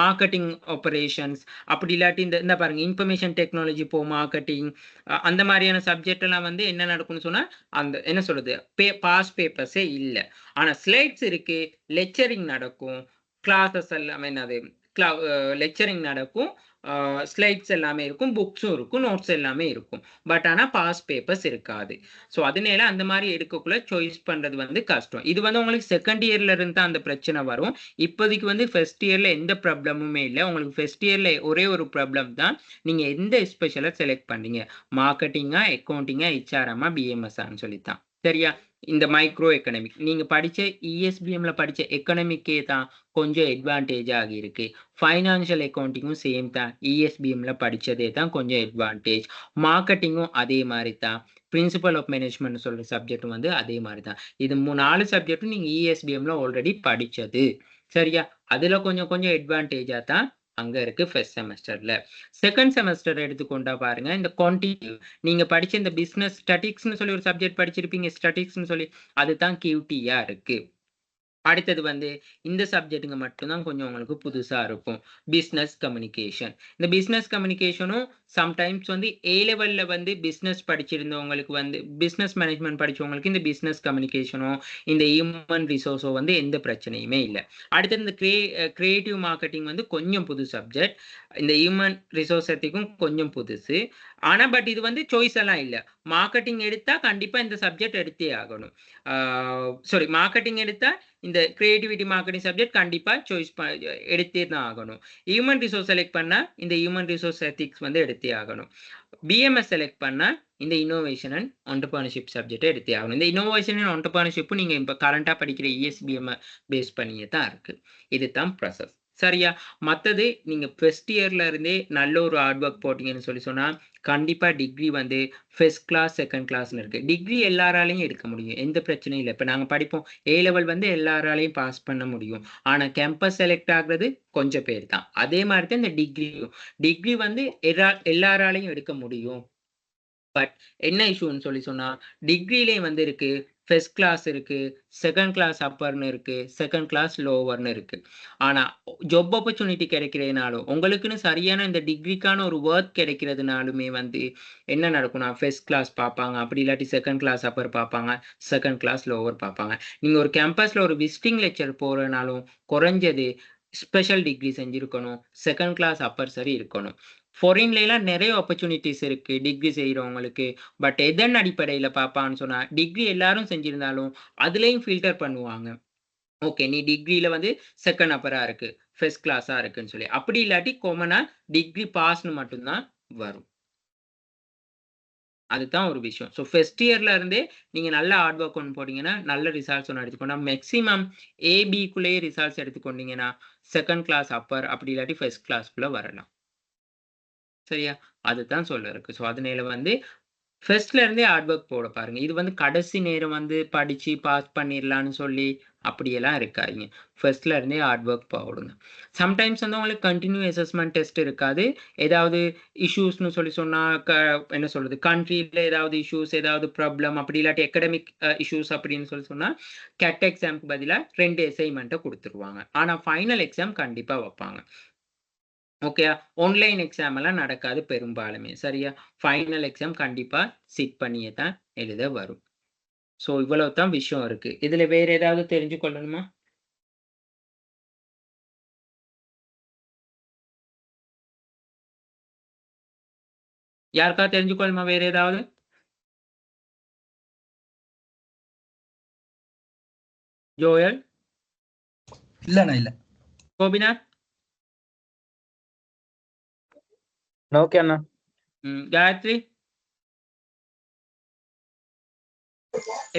மார்க்கெட்டிங் ஆப்பரேஷன்ஸ் அப்படி இல்லாட்டி இந்த பாருங்க இன்ஃபர்மேஷன் டெக்னாலஜி மார்க்கெட்டிங் அந்த மாரியான சப்ஜெக்ட் எல்லாம் வந்து என்ன நடக்கும்னு சொன்னா, அந்த என்ன சொல்றது? பாஸ் பேப்பர்ஸே இல்ல. ஆனா ஸ்லைட்ஸ் இருக்கு. லெக்சரிங் நடக்கும். கிளாஸஸ் எல்லாமே என்னது லெக்சரிங் நடக்கும். ஸ்லைட்ஸ் எல்லாமே இருக்கும். புக்ஸும் இருக்கும். நோட்ஸ் எல்லாமே இருக்கும். பட் ஆனா பாஸ் பேப்பர்ஸ் இருக்காது. ஸோ அதனால அந்த மாரி எடுக்கக்குள்ள சாய்ஸ் பண்றது வந்து கஷ்டம். இது வந்து உங்களுக்கு செகண்ட் இயர்ல இருந்து தான் அந்த பிரச்சனை வரும். இப்போதைக்கு வந்து ஃபர்ஸ்ட் இயர்ல எந்த ப்ராப்ளமுமே இல்ல. உங்களுக்கு ஃபர்ஸ்ட் இயர்ல ஒரே ஒரு ப்ராப்ளம் தான். நீங்க எந்த ஸ்பெஷலா செலக்ட் பண்ணீங்க? மார்க்கெட்டிங்கா, அக்கவுண்டிங்கா, ஹெச்ஆர்எம்மா, பிஎம்எஸ்ஸான்னு சொல்லித்தான். சரியா? இந்த மைக்ரோ எக்கனாமிக் நீங்க படிச்ச இஎஸ்பிஎம்ல படிச்ச எக்கனாமிக்கே தான் கொஞ்சம் அட்வான்டேஜ் ஆகியிருக்கு. ஃபைனான்ஷியல் அக்கவுண்டிங்கும் சேம் தான். இஎஸ்பிஎம்ல படிச்சதே தான் கொஞ்சம் அட்வான்டேஜ். மார்க்கெட்டிங்கும் அதே மாரி தான். பிரின்சிபல் ஆஃப் மேனேஜ்மென்ட் சொல்ற சப்ஜெக்ட் வந்து அதே மாரி தான். இது 4 சப்ஜெக்டும் நீங்க இஎஸ்பிஎம்ல ஆல்ரெடி படிச்சது. சரியா? அதுல கொஞ்சம் கொஞ்சம் அட்வான்டேஜா தான் அங்க இருக்கு ஃபர்ஸ்ட் செமஸ்டர்ல. செகண்ட் செமஸ்டர் எடுத்துக்கொண்டா பாருங்க, இந்த குவான்டிட்டிவ் நீங்க படிச்ச இந்த பிசினஸ் ஸ்டாட்டிஸ்டிக்ஸ்னு சொல்லி ஒரு சப்ஜெக்ட் படிச்சிருப்பீங்க. ஸ்டாட்டிஸ்டிக்ஸ்னு சொல்லி அதுதான் கியூடியா இருக்கு. அடுத்தது வந்து இந்த சப்ஜெக்ட்டுங்க மட்டும் தான் கொஞ்சம் உங்களுக்கு புதுசா இருக்கும். Business communication. இந்த பிசினஸ் கம்யூனிகேஷனும் சம்டைம்ஸ் வந்து ஏ லெவல்ல வந்து பிசினஸ் படிச்சிருந்தவங்களுக்கு வந்து பிசினஸ் மேனேஜ்மென்ட் படிச்சவங்களுக்கு இந்த பிசினஸ் கம்யூனிகேஷனோ, இந்த ஹியூமன் ரிசோர்ஸோ வந்து எந்த பிரச்சனையுமே இல்ல. அடுத்தது இந்த கிரியேட்டிவ் மார்க்கெட்டிங் வந்து கொஞ்சம் புது சப்ஜெக்ட். இந்த ஹியூமன் ரிசோர்ஸ் எத்திக்கும் கொஞ்சம் புதுசு. ஆனா பட் இது வந்து சாய்ஸ் எல்லாம் இல்ல. மார்க்கெட்டிங் எடுத்தா கண்டிப்பா இந்த சப்ஜெக்ட் எடுத்தே ஆகணும். சாரி, மார்க்கெட்டிங் எடுத்தா இந்த கிரியேட்டிவிட்டி மார்க்கெட்டிங் சப்ஜெக்ட் கண்டிப்பா எடுத்தே தான் ஆகணும். ஹியூமன் ரிசோர்ஸ் செலக்ட் பண்ணா இந்த ஹியூமன் ரிசோர்ஸ் எத்திக்ஸ் வந்து எடுத்தே ஆகணும். பிஎம்எஸ் செலக்ட் பண்ணா இந்த இன்னோவேஷன் அண்ட் என்டர்பிரினர்ஷிப் சப்ஜெக்ட் எடுத்தே ஆகணும். இந்த இன்னோவேஷன் அண்ட் என்டர்பிரினர்ஷிப் நீங்க இப்ப கரண்டா படிக்கிற இஎஸ்பிஎம் பேஸ் பண்ணியே தான் இருக்கு. இதுதான் ப்ராசஸ். சரியா? மத்தது நீங்க ஃபர்ஸ்ட் இயர்ல இருந்தே நல்ல ஒரு ஹார்ட் ஒர்க் போட்டீங்கன்னு சொன்னா கண்டிப்பா டிகிரி வந்து ஃபர்ஸ்ட் கிளாஸ், செகண்ட் கிளாஸ்னு இருக்கு. டிகிரி எல்லாராலையும் எடுக்க முடியும். எந்த பிரச்சனையும் இல்ல. இப்ப நாங்க படிப்போம். ஏ லெவல் வந்து எல்லாராலையும் பாஸ் பண்ண முடியும். ஆனா கேம்பஸ் செலக்ட் ஆகுறது கொஞ்சம் பேர் தான். அதே மாரி தான் இந்த டிகிரியும். டிகிரி வந்து எல்லாராலையும் எடுக்க முடியும். பட் என்ன இஷ்யூன்னு சொன்னா, டிகிரிலயும் வந்து இருக்கு. ஃபர்ஸ்ட் கிளாஸ் இருக்கு. செகண்ட் கிளாஸ் அப்பர்ன்னு இருக்கு. செகண்ட் கிளாஸ் லோவர்ன்னு இருக்கு. ஆனா ஜாப் ஆப்பர்ச்சுனிட்டி கிடைக்கிறதுனாலும், உங்களுக்குன்னு சரியான இந்த டிகிரிக்கான ஒரு வொர்க் கிடைக்கிறதுனாலுமே வந்து என்ன நடக்கும்னா, ஃபர்ஸ்ட் கிளாஸ் பார்ப்பாங்க. அப்படி இல்லாட்டி செகண்ட் கிளாஸ் அப்பர் பார்ப்பாங்க. செகண்ட் கிளாஸ் லோவர் பார்ப்பாங்க. நீங்க ஒரு கேம்பஸ்ல ஒரு விசிட்டிங் லெக்சர் போறதுனாலும் குறைஞ்சது ஸ்பெஷல் டிகிரி செஞ்சிருக்கணும். செகண்ட் கிளாஸ் அப்பர் சரி இருக்கணும். ஃபாரின்லாம் நிறைய ஆப்பர்ச்சுனிட்டிஸ் இருக்கு டிகிரி செய்கிறவங்களுக்கு. பட் எதன் அடிப்படையில் பார்ப்பான்னு சொன்னால் டிகிரி எல்லாரும் செஞ்சிருந்தாலும் அதுலேயும் ஃபில்டர் பண்ணுவாங்க. ஓகே நீ டிகிரியில் வந்து செகண்ட் அப்பராக இருக்கு ஃபர்ஸ்ட் கிளாஸாக இருக்குன்னு சொல்லி. அப்படி இல்லாட்டி காமனாக டிகிரி பாஸ்னு மட்டும்தான் வரும். அதுதான் ஒரு விஷயம். ஸோ ஃபர்ஸ்ட் இயர்ல இருந்தே நீங்க நல்ல ஹார்ட் ஒர்க் கொண்டு போனீங்கன்னா நல்ல ரிசல்ட்ஸ் ஒன்று எடுத்துக்கோங்க. மேக்ஸிமம் ஏபிக்குள்ளேயே ரிசல்ட்ஸ் எடுத்துக்கொண்டீங்கன்னா செகண்ட் கிளாஸ் அப்பர் அப்படி இல்லாட்டி ஃபர்ஸ்ட் கிளாஸ்க்குள்ள வரலாம். சரியா? அதுதான் சொல்ல இருக்கு. ஸோ அதனால வந்து ஃபர்ஸ்ட்ல இருந்தே ஹார்ட் ஒர்க் போட பாருங்க. இது வந்து கடைசி நேரம் வந்து படிச்சு பாஸ் பண்ணிடலான்னு சொல்லி அப்படியெல்லாம் இருக்காதீங்க. ஃபர்ஸ்ட்ல இருந்தே ஹார்ட் ஒர்க் போடுங்க. சம்டைம்ஸ் வந்து உங்களுக்கு கண்டினியூ அசஸ்மெண்ட் டெஸ்ட் இருக்காது. ஏதாவது இஷ்யூஸ்னு சொல்லி சொன்னா என்ன சொல்றது கண்ட்ரியில் ஏதாவது இஷ்யூஸ் ஏதாவது ப்ராப்ளம் அப்படி இல்லாட்டி அகடமிக் இஷ்யூஸ் அப்படின்னு சொல்லி சொன்னா கேட் எக்ஸாமுக்கு பதிலாக 2 அசைன்மெண்ட்டை கொடுத்துருவாங்க. ஆனால் ஃபைனல் எக்ஸாம் கண்டிப்பாக வைப்பாங்க. ஓகே ஆன்லைன் எக்ஸாம் எல்லாம் நடக்காது பெரும்பாலுமே. சரியா? ஃபைனல் எக்ஸாம் கண்டிப்பா சிட் பண்ணியே தான் எழுத வரும். ஸோ இவ்வளவு தான் விஷயம் இருக்கு. இதுல வேற ஏதாவது தெரிஞ்சு கொள்ளணுமா? யாருக்கா தெரிஞ்சு கொள்ளணுமா வேற ஏதாவது? ஜோயல், இல்லண்ணா இல்ல. கோபிநாத், ஓகே அண்ணா. காயத்ரி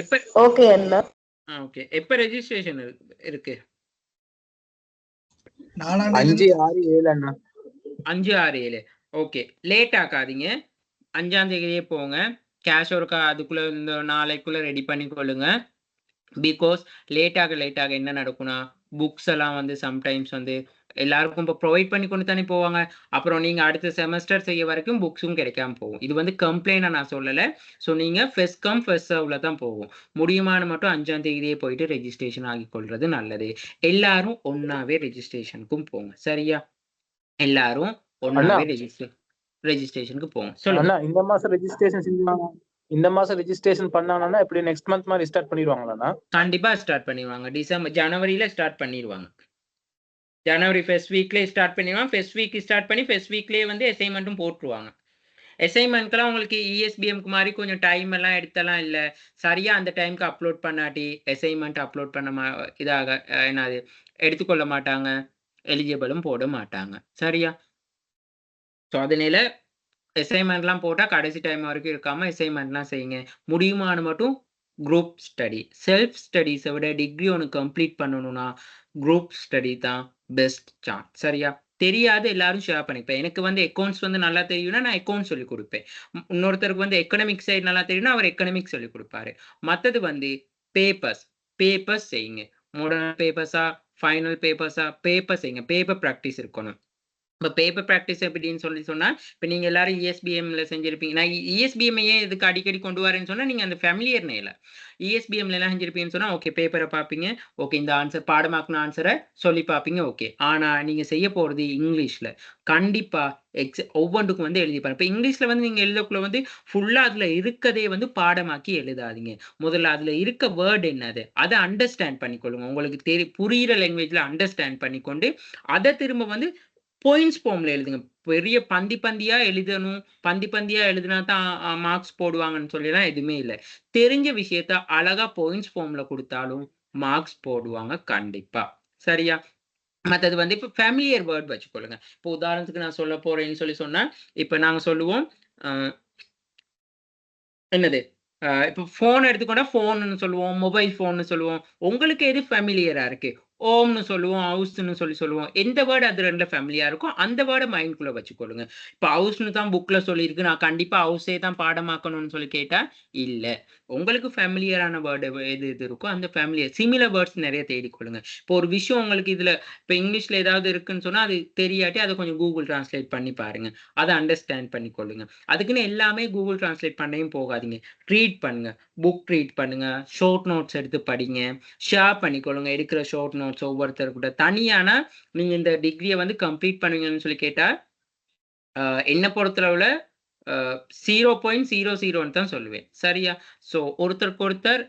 எப்ப ஓகே அண்ணா. ஓகே எப்ப ரெஜிஸ்ட்ரேஷன் இருக்கு? 4 5, 6, 7 அண்ணா. 5, 6, 7. Okay late ஆக்காதீங்க. 5ஆம் தேதியே போங்க. கேஷ் ஒர்க்கா அதுக்குள்ள இந்த நாளைக்குள்ள ரெடி பண்ணி கொள்ளுங்க. பிகாஸ் லேட்டாக என்ன நடக்கும்னா புக்ஸ் எல்லாம் வந்து சம்டைம்ஸ் வந்து எல்லாருக்கும் இப்போ ப்ரொவைட் பண்ணி கொண்டு தானே போவாங்க. அப்புறம் நீங்கள் அடுத்த செமஸ்டர் செய்ய வரைக்கும் புக்ஸும் கிடைக்காம போகும். இது வந்து கம்ப்ளைண்டாக நான் சொல்லலை. ஸோ நீங்கள் ஃபர்ஸ்ட் கம் ஃபர்ஸ்ட் சர்வ்ல தான் போகும். முடியுமான மட்டும் 5ஆம் தேதியே போயிட்டு ரெஜிஸ்ட்ரேஷன் ஆகி கொள்வது நல்லது. எல்லாரும் ஒன்னாவே ரெஜிஸ்ட்ரேஷனுக்கும் போங்க. சரியா? எல்லாரும் ஒன்னாவே ரெஜிஸ்ட்ரேஷனுக்கு போங்க. சொல்லுங்க. இந்த மாசம் ரெஜிஸ்ட்ரேஷன் பண்ணாங்கன்னா எப்படி நெக்ஸ்ட் மந்த் மாதிரி ஸ்டார்ட் பண்ணிடுவாங்களா? கண்டிப்பா ஸ்டார்ட் பண்ணிடுவாங்க. ஜனவரியில ஸ்டார்ட் பண்ணிடுவாங்க. ஜனவரி ஃபர்ஸ்ட் வீக்லேயே ஸ்டார்ட் பண்ணிடுவாங்க. ஃபர்ஸ்ட் வீக் ஸ்டார்ட் பண்ணி ஃபர்ஸ்ட் வீக்லேயே வந்து அசைன்மெண்ட்டும் போட்டுருவாங்க. அசைன்மெண்ட்க்கெல்லாம் உங்களுக்கு இஎஸ்பிஎம்க்கு மாதிரி கொஞ்சம் டைம் எல்லாம் எடுத்தலாம் இல்லை. சரியா அந்த டைமுக்கு அப்லோட் பண்ணாட்டி அசைன்மெண்ட் அப்லோட் பண்ண இதாக என்னது எடுத்துக்கொள்ள மாட்டாங்க. எலிஜிபிளும் போட மாட்டாங்க. சரியா? ஸோ அதனால அசைன்மெண்ட்லாம் போட்டால் கடைசி டைம் வரைக்கும் இருக்காமல் அசைன்மெண்ட்லாம் செய்யுங்க. முடியுமான மட்டும் குரூப் ஸ்டடி. செல்ஃப் ஸ்டடீஸை விட டிகிரி ஒன்று கம்ப்ளீட் பண்ணணும்னா குரூப் ஸ்டடி தான் பெஸ்ட் சான்ஸ். சரியா? தெரியாது எல்லாரும் ஷேர் பண்ணிப்பேன். எனக்கு வந்து அக்கௌண்ட்ஸ் வந்து நல்லா தெரியும்னா நான் அக்கௌண்ட்ஸ் சொல்லி கொடுப்பேன். இன்னொருத்தருக்கு வந்து எக்கனாமிக் சைடு நல்லா தெரியும்னா அவர் எக்கனாமிக்ஸ் சொல்லி கொடுப்பாரு. மற்றது வந்து பேப்பர்ஸ் செய்யுங்க. மாடர்ன் பேப்பர்ஸா ஃபைனல் பேப்பர்ஸா பேப்பர் செய்யுங்க. பேப்பர் ப்ராக்டிஸ் இருக்கணும். இப்போ பேப்பர் ப்ராக்டிஸ் எப்படின்னு சொல்லி சொன்னால் இப்போ நீங்கள் எல்லாரும் இஎஸ்பிஎம்ல செஞ்சுருப்பீங்க. நான் இஎஸ்பிஎம்ஐயே இதுக்கு அடிக்கடி கொண்டு வரேன்னு சொன்னால் நீங்கள் அந்த ஃபேமிலியர்னே இல்லை. இஎஸ்பிஎம்ல எல்லாம் செஞ்சிருப்பீங்கன்னு சொன்னால் ஓகே பேப்பரை பார்ப்பீங்க. ஓகே இந்த ஆன்சர் பாடமாக்குன ஆன்சரை சொல்லி பார்ப்பீங்க. ஓகே ஆனால் நீங்கள் செய்ய போகிறது இங்கிலீஷில். கண்டிப்பாக ஒவ்வொன்றுக்கும் வந்து எழுதிப்பாங்க. இப்போ இங்கிலீஷில் வந்து நீங்கள் எழுதக்குள்ள வந்து ஃபுல்லாக அதில் இருக்கதே வந்து பாடமாக்கி எழுதாதீங்க. முதல்ல அதில் இருக்க வேர்டு என்னது அதை அண்டர்ஸ்டாண்ட் பண்ணிக்கொள்ளுங்க. உங்களுக்கு புரிகிற லாங்குவேஜில் அண்டர்ஸ்டாண்ட் பண்ணிக்கொண்டு அதை திரும்ப வந்து பாயிண்ட்ஸ் ஃபார்ம்ல எழுதுங்க. பெரிய பந்தியா எழுதணும். பந்தியா எழுதினா தான் மார்க்ஸ் போடுவாங்கன்னு சொல்லிலாம் எதுவுமே இல்லை. தெரிஞ்ச விஷயத்த அழகா பாயிண்ட்ஸ் ஃபார்ம்ல கொடுத்தாலும் மார்க்ஸ் போடுவாங்க கண்டிப்பா. சரியா? மற்றது வந்து இப்போ ஃபேமிலியர் வேர்ட் வச்சுக்கொள்ளுங்க. இப்போ உதாரணத்துக்கு நான் சொல்ல போறேன்னு சொல்லி சொன்னா இப்போ நாங்க சொல்லுவோம் என்னது இப்போ ஃபோன் எடுத்துக்கொண்டா ஃபோன்னு சொல்லுவோம், மொபைல் ஃபோன்னு சொல்லுவோம். உங்களுக்கு எது ஃபேமிலியரா இருக்கு? ஓம்னு சொல்லுவோம், ஹவுஸ்ன்னு சொல்லுவோம். எந்த வேர்டு அது ரெண்டுல ஃபேமிலியா இருக்கும் அந்த வேர்டை மைண்ட்குள்ள வச்சுக்கொள்ளுங்க. இப்போ ஹவுஸ்னு தான் புக்ல சொல்லியிருக்கு, நான் கண்டிப்பா ஹவுஸே தான் பாடமாக்கணும்னு சொல்லி கேட்டா இல்ல. உங்களுக்கு ஃபேமிலியரான வேர்டு எது இருக்கோ அந்த ஃபேமிலியர் சிமிலர் வேர்ட்ஸ் நிறைய தேடிக்கொள்ளுங்க. இப்போ ஒரு விஷயம் உங்களுக்கு இதுல இப்போ இங்கிலீஷ்ல ஏதாவது இருக்குன்னு சொன்னா அது தெரியாட்டி அதை கொஞ்சம் கூகுள் டிரான்ஸ்லேட் பண்ணி பாருங்க. அதை அண்டர்ஸ்டாண்ட் பண்ணிக்கொள்ளுங்க. அதுக்குன்னு எல்லாமே கூகுள் டிரான்ஸ்லேட் பண்ணையும் போகாதீங்க. ரீட் பண்ணுங்க. புக் ரீட் பண்ணுங்க. ஷார்ட் நோட்ஸ் எடுத்து படிங்க. ஷேர் பண்ணிக்கொள்ளுங்க. எடுக்கிற ஷார்ட் நோட்ஸ் ஒவ்வொருத்தர் கூட தனியான நீங்க இந்த டிகிரியை வந்து கம்ப்ளீட் பண்ணுவீங்கன்னு சொல்லி கேட்டா என்ன பொறுத்தளவுல 0.00 தான் சொல்லுவேன். சரியா? ஸோ ஒருத்தருக்கு ஒருத்தர்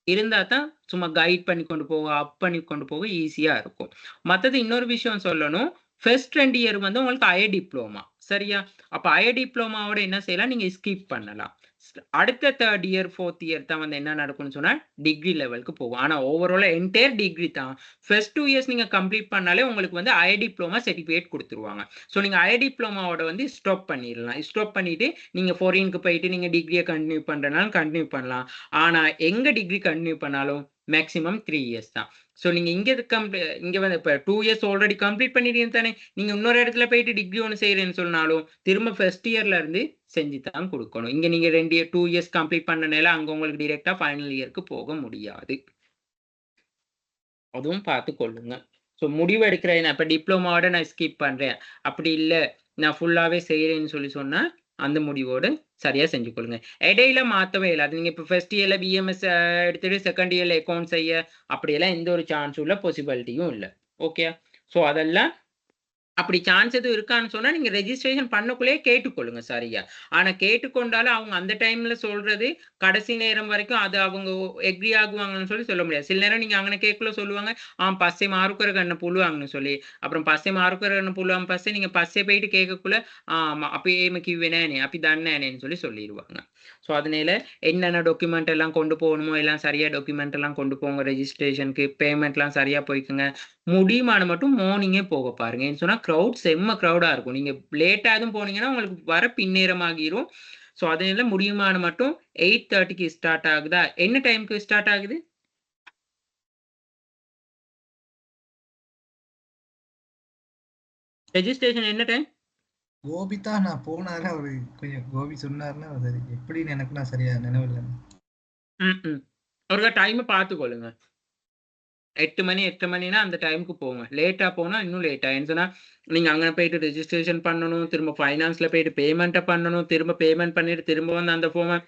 இருந்தா தான் சும்மா கைட் பண்ணி கொண்டு போக அப் பண்ணி கொண்டு போக ஈஸியா இருக்கும். மற்றது இன்னொரு விஷயம் சொல்லணும். ஃபர்ஸ்ட் 2 இயர் வந்து உங்களுக்கு ஹையர் டிப்ளோமா. சரியா? அப்ப ஹையர் டிப்ளோமாவோட என்ன செய்யலாம், நீங்க ஸ்கிப் பண்ணலாம். அடுத்த 3rd இயர் 4th இயர் தான் வந்து என்ன நடக்கும்னு சொன்னா டிகிரி லெவலுக்கு போகும். ஆனா ஓவராலா என்டையர் டிகிரி தான் ஃபர்ஸ்ட் 2 இயர்ஸ் நீங்க கம்ப்ளீட் பண்ணாலே உங்களுக்கு வந்து ஹையர் டிப்ளோமா சர்டிஃபிகேட் குடுத்துருவாங்க. ஸோ நீங்க ஹையர் டிப்ளோமாவோட வந்து ஸ்டாப் பண்ணிடலாம். ஸ்டாப் பண்ணிட்டு நீங்க ஃபாரினுக்கு போயிட்டு நீங்க டிகிரியை கண்டினியூ பண்றதுனாலும் கண்டினியூ பண்ணலாம். ஆனா எங்க டிகிரி கண்டினியூ பண்ணாலும் மேக்ஸிமம் 3 இயர்ஸ் தான். ஸோ நீங்க இங்க வந்து இப்போ 2 இயர்ஸ் ஆல்ரெடி கம்ப்ளீட் பண்ணிட்டீங்க தானே, நீங்க இன்னொரு இடத்துல போயிட்டு டிகிரி ஒன்று செய்யறேன்னு சொன்னாலும் திரும்ப ஃபர்ஸ்ட் இயர்ல இருந்து செஞ்சு தான் கொடுக்கணும். இங்க நீங்க 2 இயர்ஸ் கம்ப்ளீட் பண்ணனால அங்க உங்களுக்கு டைரக்டா ஃபைனல் இயருக்கு போக முடியாது. அதுவும் பார்த்து கொள்ளுங்க. ஸோ முடிவு எடுக்கிறேன் இப்போ டிப்ளமாவோட நான் ஸ்கிப் பண்றேன், அப்படி இல்லை நான் ஃபுல்லாவே செய்யறேன்னு சொன்னா அந்த முடிவோடு சரியா செஞ்சு கொள்ளுங்க. இடையில மாற்றவே இல்லை. அது நீங்க இப்போ ஃபர்ஸ்ட் இயர்ல பிஎம்எஸ் எடுத்துட்டு செகண்ட் இயர்ல அக்கௌண்ட் செய்ய அப்படியெல்லாம் எந்த ஒரு சான்ஸும் இல்லை, பாசிபிலிட்டியும் இல்லை. ஓகே, ஸோ அதெல்லாம் அப்படி சான்ஸ் எதுவும் இருக்கான்னு சொன்னா நீங்க ரெஜிஸ்ட்ரேஷன் பண்ணக்குள்ளே கேட்டுக்கொள்ளுங்க சரியா. ஆனா கேட்டுக்கொண்டாலும் அவங்க அந்த டைம்ல சொல்றது கடைசி நேரம் வரைக்கும் அது அவங்க எக்ரி ஆகுவாங்கன்னு சொல்ல முடியாது. சில நேரம் நீங்க அங்கே கேட்கல சொல்லுவாங்க பஸ்ஸை மாறுக்கிற கண்ணை புழுவாங்கன்னு சொல்லி, அப்புறம் பஸ்ஸை மாறுக்கிற கண்ணை புழுவாங்க பஸ்ஸை நீங்க பஸ்ஸை போயிட்டு கேட்கக்குள்ள அப்பயே கிவ்வேனே அப்படி தானேன்னு சொல்லிடுவாங்க. ஸோ அதனால என்னென்ன டாக்குமெண்ட் எல்லாம் கொண்டு போகணுமோ எல்லாம் சரியா டாக்குமெண்ட் எல்லாம் கொண்டு போங்க. ரெஜிஸ்ட்ரேஷனுக்கு பேமெண்ட்லாம் சரியா போய்க்குங்க. முடியுமான மட்டும் மார்னிங்கே போக பாருங்க. ஏன்னு சொன்னா க்ரௌட் செம்ம க்ரௌடா இருக்கும். நீங்க லேட்டா எதுவும் போனீங்கன்னா உங்களுக்கு வர பின்னேரம் ஆகிரும். ஸோ அதனால முடியுமான மட்டும் 8:30க்கு ஸ்டார்ட் ஆகுதா, என்ன டைமுக்கு ஸ்டார்ட் ஆகுது? ரெஜிஸ்ட்ரேஷன் என்ன டைம்? கோபி தான் நான் போனாரு, அவரு கொஞ்சம் கோபி சொன்னாருன்னா சரி, எப்படின்னு எனக்கு நான் சரியா நினைவில்லை. ஒரு டைம் பார்த்துக்கொள்ளுங்க. 8 மணி 8 மணினா அந்த டைமுக்கு போங்க. லேட்டா போனா இன்னும் லேட் ஆகும். சொன்னா நீங்க அங்க போயிட்டு ரெஜிஸ்ட்ரேஷன் பண்ணணும், திரும்ப ஃபைனான்ஸ்ல போயிட்டு பேமெண்ட்டை பண்ணணும், திரும்ப பேமெண்ட் பண்ணிட்டு திரும்ப வந்து அந்த ஃபார்மை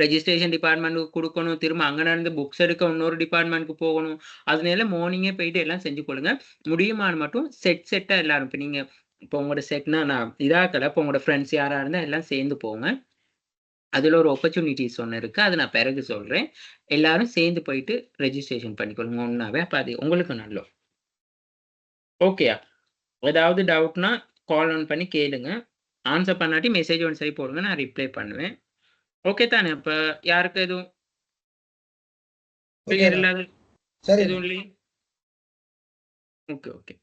ரெஜிஸ்ட்ரேஷன் டிபார்ட்மெண்ட்டுக்கு கொடுக்கணும், திரும்ப அங்க நடந்து புக்ஸ் எடுக்க இன்னொரு டிபார்ட்மெண்ட்டுக்கு போகணும். அதனால மார்னிங்கே போயிட்டு எல்லாம் செஞ்சு கொள்ளுங்க. முடியுமான மட்டும் செட்டா எல்லாரும் இப்போ நீங்க இப்போ உங்களோட செட்னா நான் இதாக்கல, இப்போ உங்களோட ஃப்ரெண்ட்ஸ் யாரா இருந்தா எல்லாம் சேர்ந்து போங்க. அதுல ஒரு ஆப்பர்ச்சுனிட்டிஸ் ஒன்று இருக்கு, அது நான் பிறகு சொல்றேன். எல்லாரும் சேர்ந்து போயிட்டு ரெஜிஸ்ட்ரேஷன் பண்ணிக்கொள்ளுங்க ஒன்னாவே. அப்ப அது உங்களுக்கு நல்ல ஓகேயா. ஏதாவது டவுட்னா கால் ஆன் பண்ணி கேளுங்க. ஆன்சர் பண்ணாட்டி மெசேஜ் ஒன் சரி போடுங்க, நான் ரிப்ளை பண்ணுவேன். ஓகே தானே? அப்ப யாருக்கு எதுவும் கிளியர் இல்லாத எதுவும் இல்லையே? Okay okay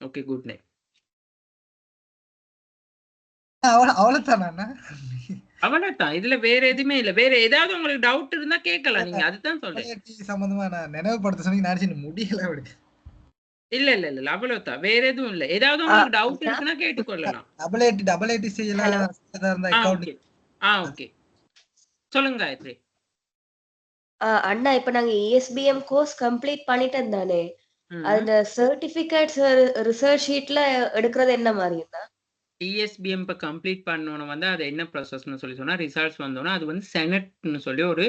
okay, good night. அவ்வளவுதானா? அவ்வளவுதான், இதுல வேற எதுவுமே இல்ல. வேற ஏதாவது உங்களுக்கு டவுட் இருந்தா கேட்கலாம், நீங்க அதுதான் சொல்றேன். சம்பந்தமா நான் நினைவுபடுத்த சொன்னீங்க, நினைச்சு முடியல அப்படி. இல்ல இல்ல இல்ல அவ்வளவுதான், வேற எதுவும் இல்ல. ஏதாவது உங்களுக்கு டவுட் இருக்குன்னா கேட்டுக்கொள்ளலாம். டபுள் ஏடி செய்யலாம். ஓகே சொல்லுங்க காயத்ரி. அண்ணா இப்ப நாங்க ESBM கோர்ஸ் கம்ப்ளீட் பண்ணிட்டோம் தானே, அந்த சர்டிபிகேட்ஸ் ரிசர்ச் ஷீட்ல எடுக்கிறது என்ன மாதிரினா? ESBM இப்ப கம்ப்ளீட் பண்ணனும் வந்து அது என்ன ப்ராசஸ்னு சொன்னா ரிசல்ட்ஸ் வந்தோனா அது வந்து செனட்னு சொல்லி ஒரு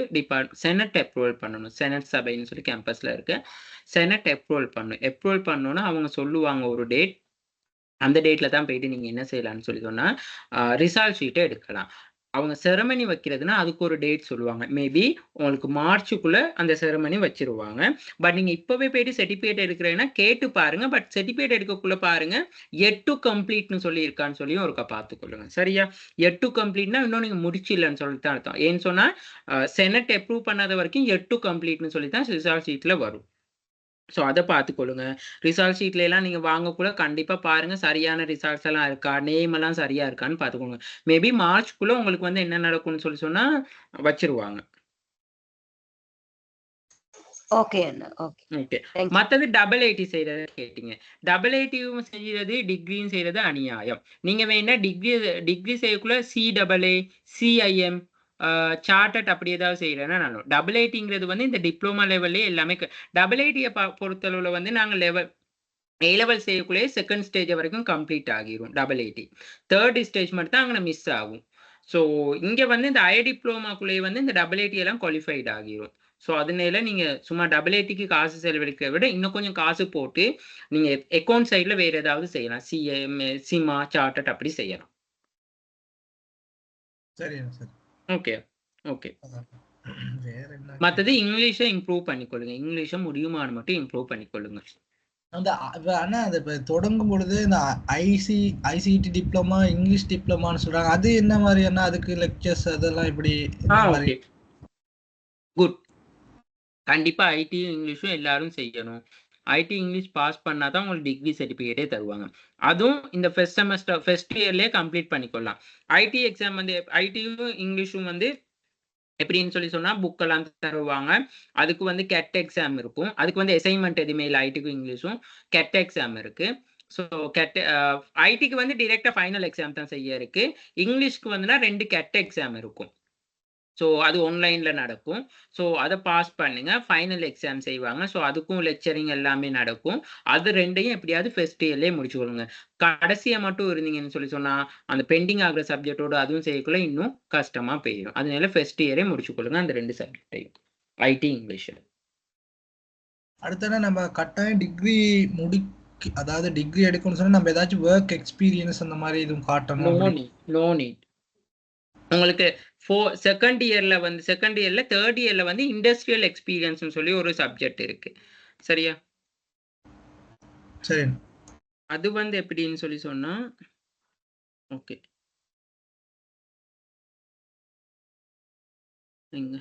செனட் அப்ரூவல் பண்ணணும். செனட் சபைன்னு சொல்லி கேம்பஸ்ல இருக்கு. செனட் அப்ரூவல் பண்ணனும்னா அவங்க சொல்லுவாங்க ஒரு டேட். அந்த டேட்ல தான் போயிட்டு நீங்க என்ன செய்யலாம்னு சொன்னா ரிசல்ட் ஷீட்டை எடுக்கலாம். அவங்க செரமனி வைக்கிறதுனா அதுக்கு ஒரு டேட் சொல்லுவாங்க. மேபி உங்களுக்கு மார்ச்சுக்குள்ள அந்த செரமனி வச்சிருவாங்க. பட் நீங்க இப்பவே போயிட்டு சர்டிபிகேட் எடுக்கிறீங்கன்னா கேட்டு பாருங்க. பட் சர்டிபிகேட் எடுக்கக்குள்ள பாருங்க எட் டு கம்ப்ளீட்னு சொல்லி இருக்கான்னு சொல்லி ஒருக்கா பார்த்துக்கொள்ளுங்க சரியா. எட் டு கம்ப்ளீட்னா இன்னும் நீங்க முடிச்சிடலன்னு சொல்லிட்டு தான் அர்த்தம். ஏன்னு சொன்னா செனட் அப்ரூவ் பண்ணாத வரைக்கும் எட் டு கம்ப்ளீட்னு சொல்லி தான் ரிசல்ட் ஷீட்ல வரும். ஸோ அதை பார்த்துக்கொள்ளுங்க. ரிசல்ட் ஷீட்ல எல்லாம் நீங்க வாங்கக்குள்ள கண்டிப்பா பாருங்க சரியான ரிசல்ட்ஸ் எல்லாம் இருக்கா, நேம் எல்லாம் சரியா இருக்கான்னு பார்த்துக்கோங்க. மேபி மார்ச்க்குள்ள உங்களுக்கு வந்து என்ன நடக்கும்னு சொன்னா வச்சிருவாங்க. ஓகே அண்ணா, ஓகே. ஓகே. மத்தது டபுள் ஐடி செய்யறத கேட்டீங்க. டபுள் ஐடியும் செய்யறது டிகிரியும் செய்யறது அநியாயம். நீங்க வேணா டிகிரி செய்யக்குள்ள CAA CIM சார்ட்டட் அப்படி ஏதாவது செய்யறேன்னா நான் டபுள் ஐடிங்கிறது வந்து இந்த டிப்ளமா லெவல்லே எல்லாமே. டபுள் ஐடியை பொறுத்தளவுல வந்து நாங்க லெவல் A-லெவல் செய்யக்குள்ளே செகண்ட் ஸ்டேஜ் வரைக்கும் கம்ப்ளீட் ஆகிரும். டபுள் ஐடி தேர்ட் ஸ்டேஜ் மட்டும் தான் அங்கே மிஸ் ஆகும். ஸோ இங்க வந்து இந்த ஐ டிப்ளமாக்குள்ளேயே வந்து இந்த டபுள் ஐடி எல்லாம் குவாலிஃபைட் ஆகிரும். ஸோ அதனால நீங்க சும்மா டபுள் ஐடிக்கு காசு செலவழிக்கிறத விட இன்னும் கொஞ்சம் காசு போட்டு நீங்க அக்கௌண்ட் சைட்ல வேற ஏதாவது செய்யலாம். சிமா சார்ட்டட் அப்படி செய்யலாம். சரி சரி. Okay okay. மற்றது இங்கிலீஷை இம்ப்ரூவ் பண்ணிக்கொள்ளுங்க. இங்கிலீஷை முடியுமான மட்டும் இம்ப்ரூவ் பண்ணிக்கொள்ளுங்க. அந்த ஆனா அது இப்ப தொடங்கும் பொழுது இந்த ஐசிடி டிப்ளமா இங்கிலீஷ் டிப்ளமான்னு சொல்றாங்க. அது என்ன மாதிரியான அதுக்கு லெக்சர்ஸ் அதெல்லாம் எப்படி என்ன மாதிரி? Okay good. கண்டிப்பா ஐடியும் இங்கிலீஷும் எல்லாரும் செய்யணும். ஐடி இங்கிலீஷ் பாஸ் பண்ணாதான் உங்களுக்கு டிகிரி சர்டிஃபிகேட்டே தருவாங்க. அதுவும் இந்த ஃபர்ஸ்ட் இயர்லயே கம்ப்ளீட் பண்ணிக்கொள்ளலாம். ஐடி எக்ஸாம் வந்து ஐடியும் இங்கிலீஷும் வந்து எப்படின்னு சொன்னா புக்கெல்லாம் தருவாங்க. அதுக்கு வந்து கெட் எக்ஸாம் இருக்கும். அதுக்கு வந்து அசைன்மெண்ட் எதுவுமே இல்லை. ஐடிக்கும் இங்கிலீஷும் கெட் எக்ஸாம் இருக்கு. ஸோ ஐடிக்கு வந்து டிரெக்டா ஃபைனல் எக்ஸாம் தான் செய்ய இருக்கு. இங்கிலீஷ்க்கு வந்துன்னா 2 கெட் எக்ஸாம் இருக்கும். ஸோ அது ஆன்லைன்ல நடக்கும். ஸோ அதை பாஸ் பண்ணுங்க. ஃபைனல் எக்ஸாம் செய்வாங்க. ஸோ அதுக்கும் லெக்சரிங் எல்லாமே நடக்கும். அது 2யும் எப்படியாவது ஃபர்ஸ்ட் இயர்லயே முடிச்சுக்கொள்ளுங்க. கடைசியா மட்டும் இருந்தீங்கன்னு சொன்னா அந்த பெண்டிங் ஆகிற சப்ஜெக்டோட அதுவும் செய்யக்குள்ள இன்னும் கஷ்டமா போயிடும். அதனால ஃபர்ஸ்ட் இயரே முடிச்சுக்கொள்ளுங்க அந்த 2 சப்ஜெக்டையும், ஐடி இங்கிலீஷ். அடுத்தது நம்ம கட்டாயம் டிகிரி அதாவது டிகிரி எடுக்கணும்னு சொன்னா நம்ம ஏதாச்சும் ஒர்க் எக்ஸ்பீரியன்ஸ் அந்த மாதிரி இதுவும் காட்டணும். No need. உங்களுக்கு செகண்ட் இயர்ல தேர்ட் இயர்ல வந்து இண்டஸ்ட்ரியல் எக்ஸ்பீரியன்ஸ் சொல்லி ஒரு சப்ஜெக்ட் இருக்கு. சரியா? சரி. அது வந்து எப்படின்னு சொன்னா ஓகே எங்க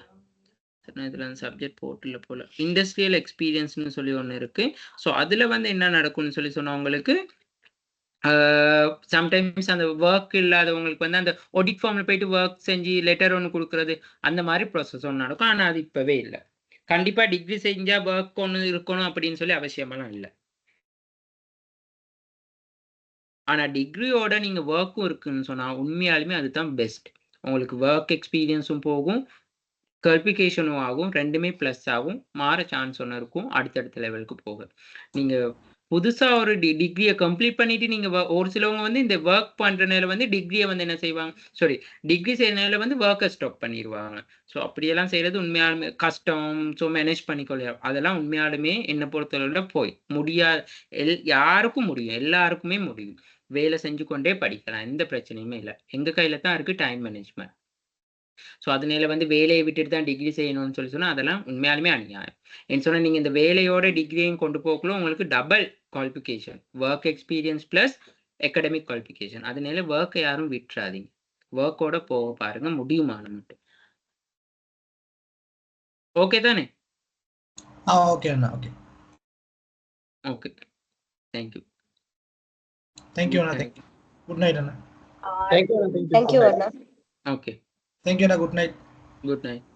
இதுல அந்த சப்ஜெக்ட் போட்டுல போல இண்டஸ்ட்ரியல் எக்ஸ்பீரியன்ஸ்னு சொல்லி ஒன்று இருக்கு. ஸோ அதுல வந்து என்ன நடக்கும்னு சொன்னா உங்களுக்கு சம்டைம்ஸ் அந்த ஒர்க் இல்லாதவங்களுக்கு வந்து அந்த ஆடிட் ஃபார்ம்ல போயிட்டு ஒர்க் செஞ்சு லெட்டர் ஒன்று கொடுக்கறது அந்த மாதிரி ப்ராசஸ் ஒன்று நடக்கும். ஆனால் அது இப்பவே இல்லை. கண்டிப்பா டிகிரி செஞ்சா ஒர்க் ஒன்று இருக்கணும் அப்படின்னு சொல்லி அவசியமெல்லாம் இல்லை. ஆனா டிகிரியோட நீங்க ஒர்க்கும் இருக்குன்னு சொன்னா உண்மையாலுமே அதுதான் பெஸ்ட். உங்களுக்கு ஒர்க் எக்ஸ்பீரியன்ஸும் போகும், குவாலிஃபிகேஷனும் ஆகும், 2மே ப்ளஸ் ஆகும். மாற சான்ஸ் ஒன்று இருக்கும் அடுத்தடுத்த லெவலுக்கு போக. நீங்க புதுசா ஒரு டிகிரியை கம்ப்ளீட் பண்ணிட்டு நீங்க ஒரு சிலவங்க வந்து இந்த ஒர்க் பண்ற நேரம் வந்து டிகிரியை வந்து என்ன செய்வாங்க, டிகிரி செய்யற நேரம் வந்து ஒர்க்கை ஸ்டாப் பண்ணிடுவாங்க. ஸோ அப்படியெல்லாம் செய்யறது உண்மையாலுமே கஷ்டம். ஸோ மேனேஜ் பண்ணிக்கொள்ள அதெல்லாம் உண்மையாலுமே என்னை பொறுத்தவரை போய் முடியாது. யாருக்கும் முடியும், எல்லாருக்குமே முடியும். வேலை செஞ்சு கொண்டே படிக்கலாம், எந்த பிரச்சனையுமே இல்லை. எங்க கையில தான் இருக்கு டைம் மேனேஜ்மெண்ட். ஸோ அதனால வந்து வேலையை விட்டுட்டு தான் டிகிரி செய்யணும்னு சொன்னா அதெல்லாம் உண்மையாலுமே அநியாயம். என்ன சொன்னா நீங்க இந்த வேலையோட டிகிரியும் கொண்டு போகக்குள்ள உங்களுக்கு double qualification, work experience plus academic qualification. அதனால ஒர்க்கை யாரும் விட்டுறாதீங்க, ஒர்க்கோட போக பாருங்க, முடியுமான மட்டும். ஓகே தானே? ஓகே அண்ணா. Okay okay, thank you. அண்ணா. குட் நைட் அண்ணா. தேங்க்யூ அண்ணா. ஓகே, தேங்க்யூ அண்ணா. Good night. Good night.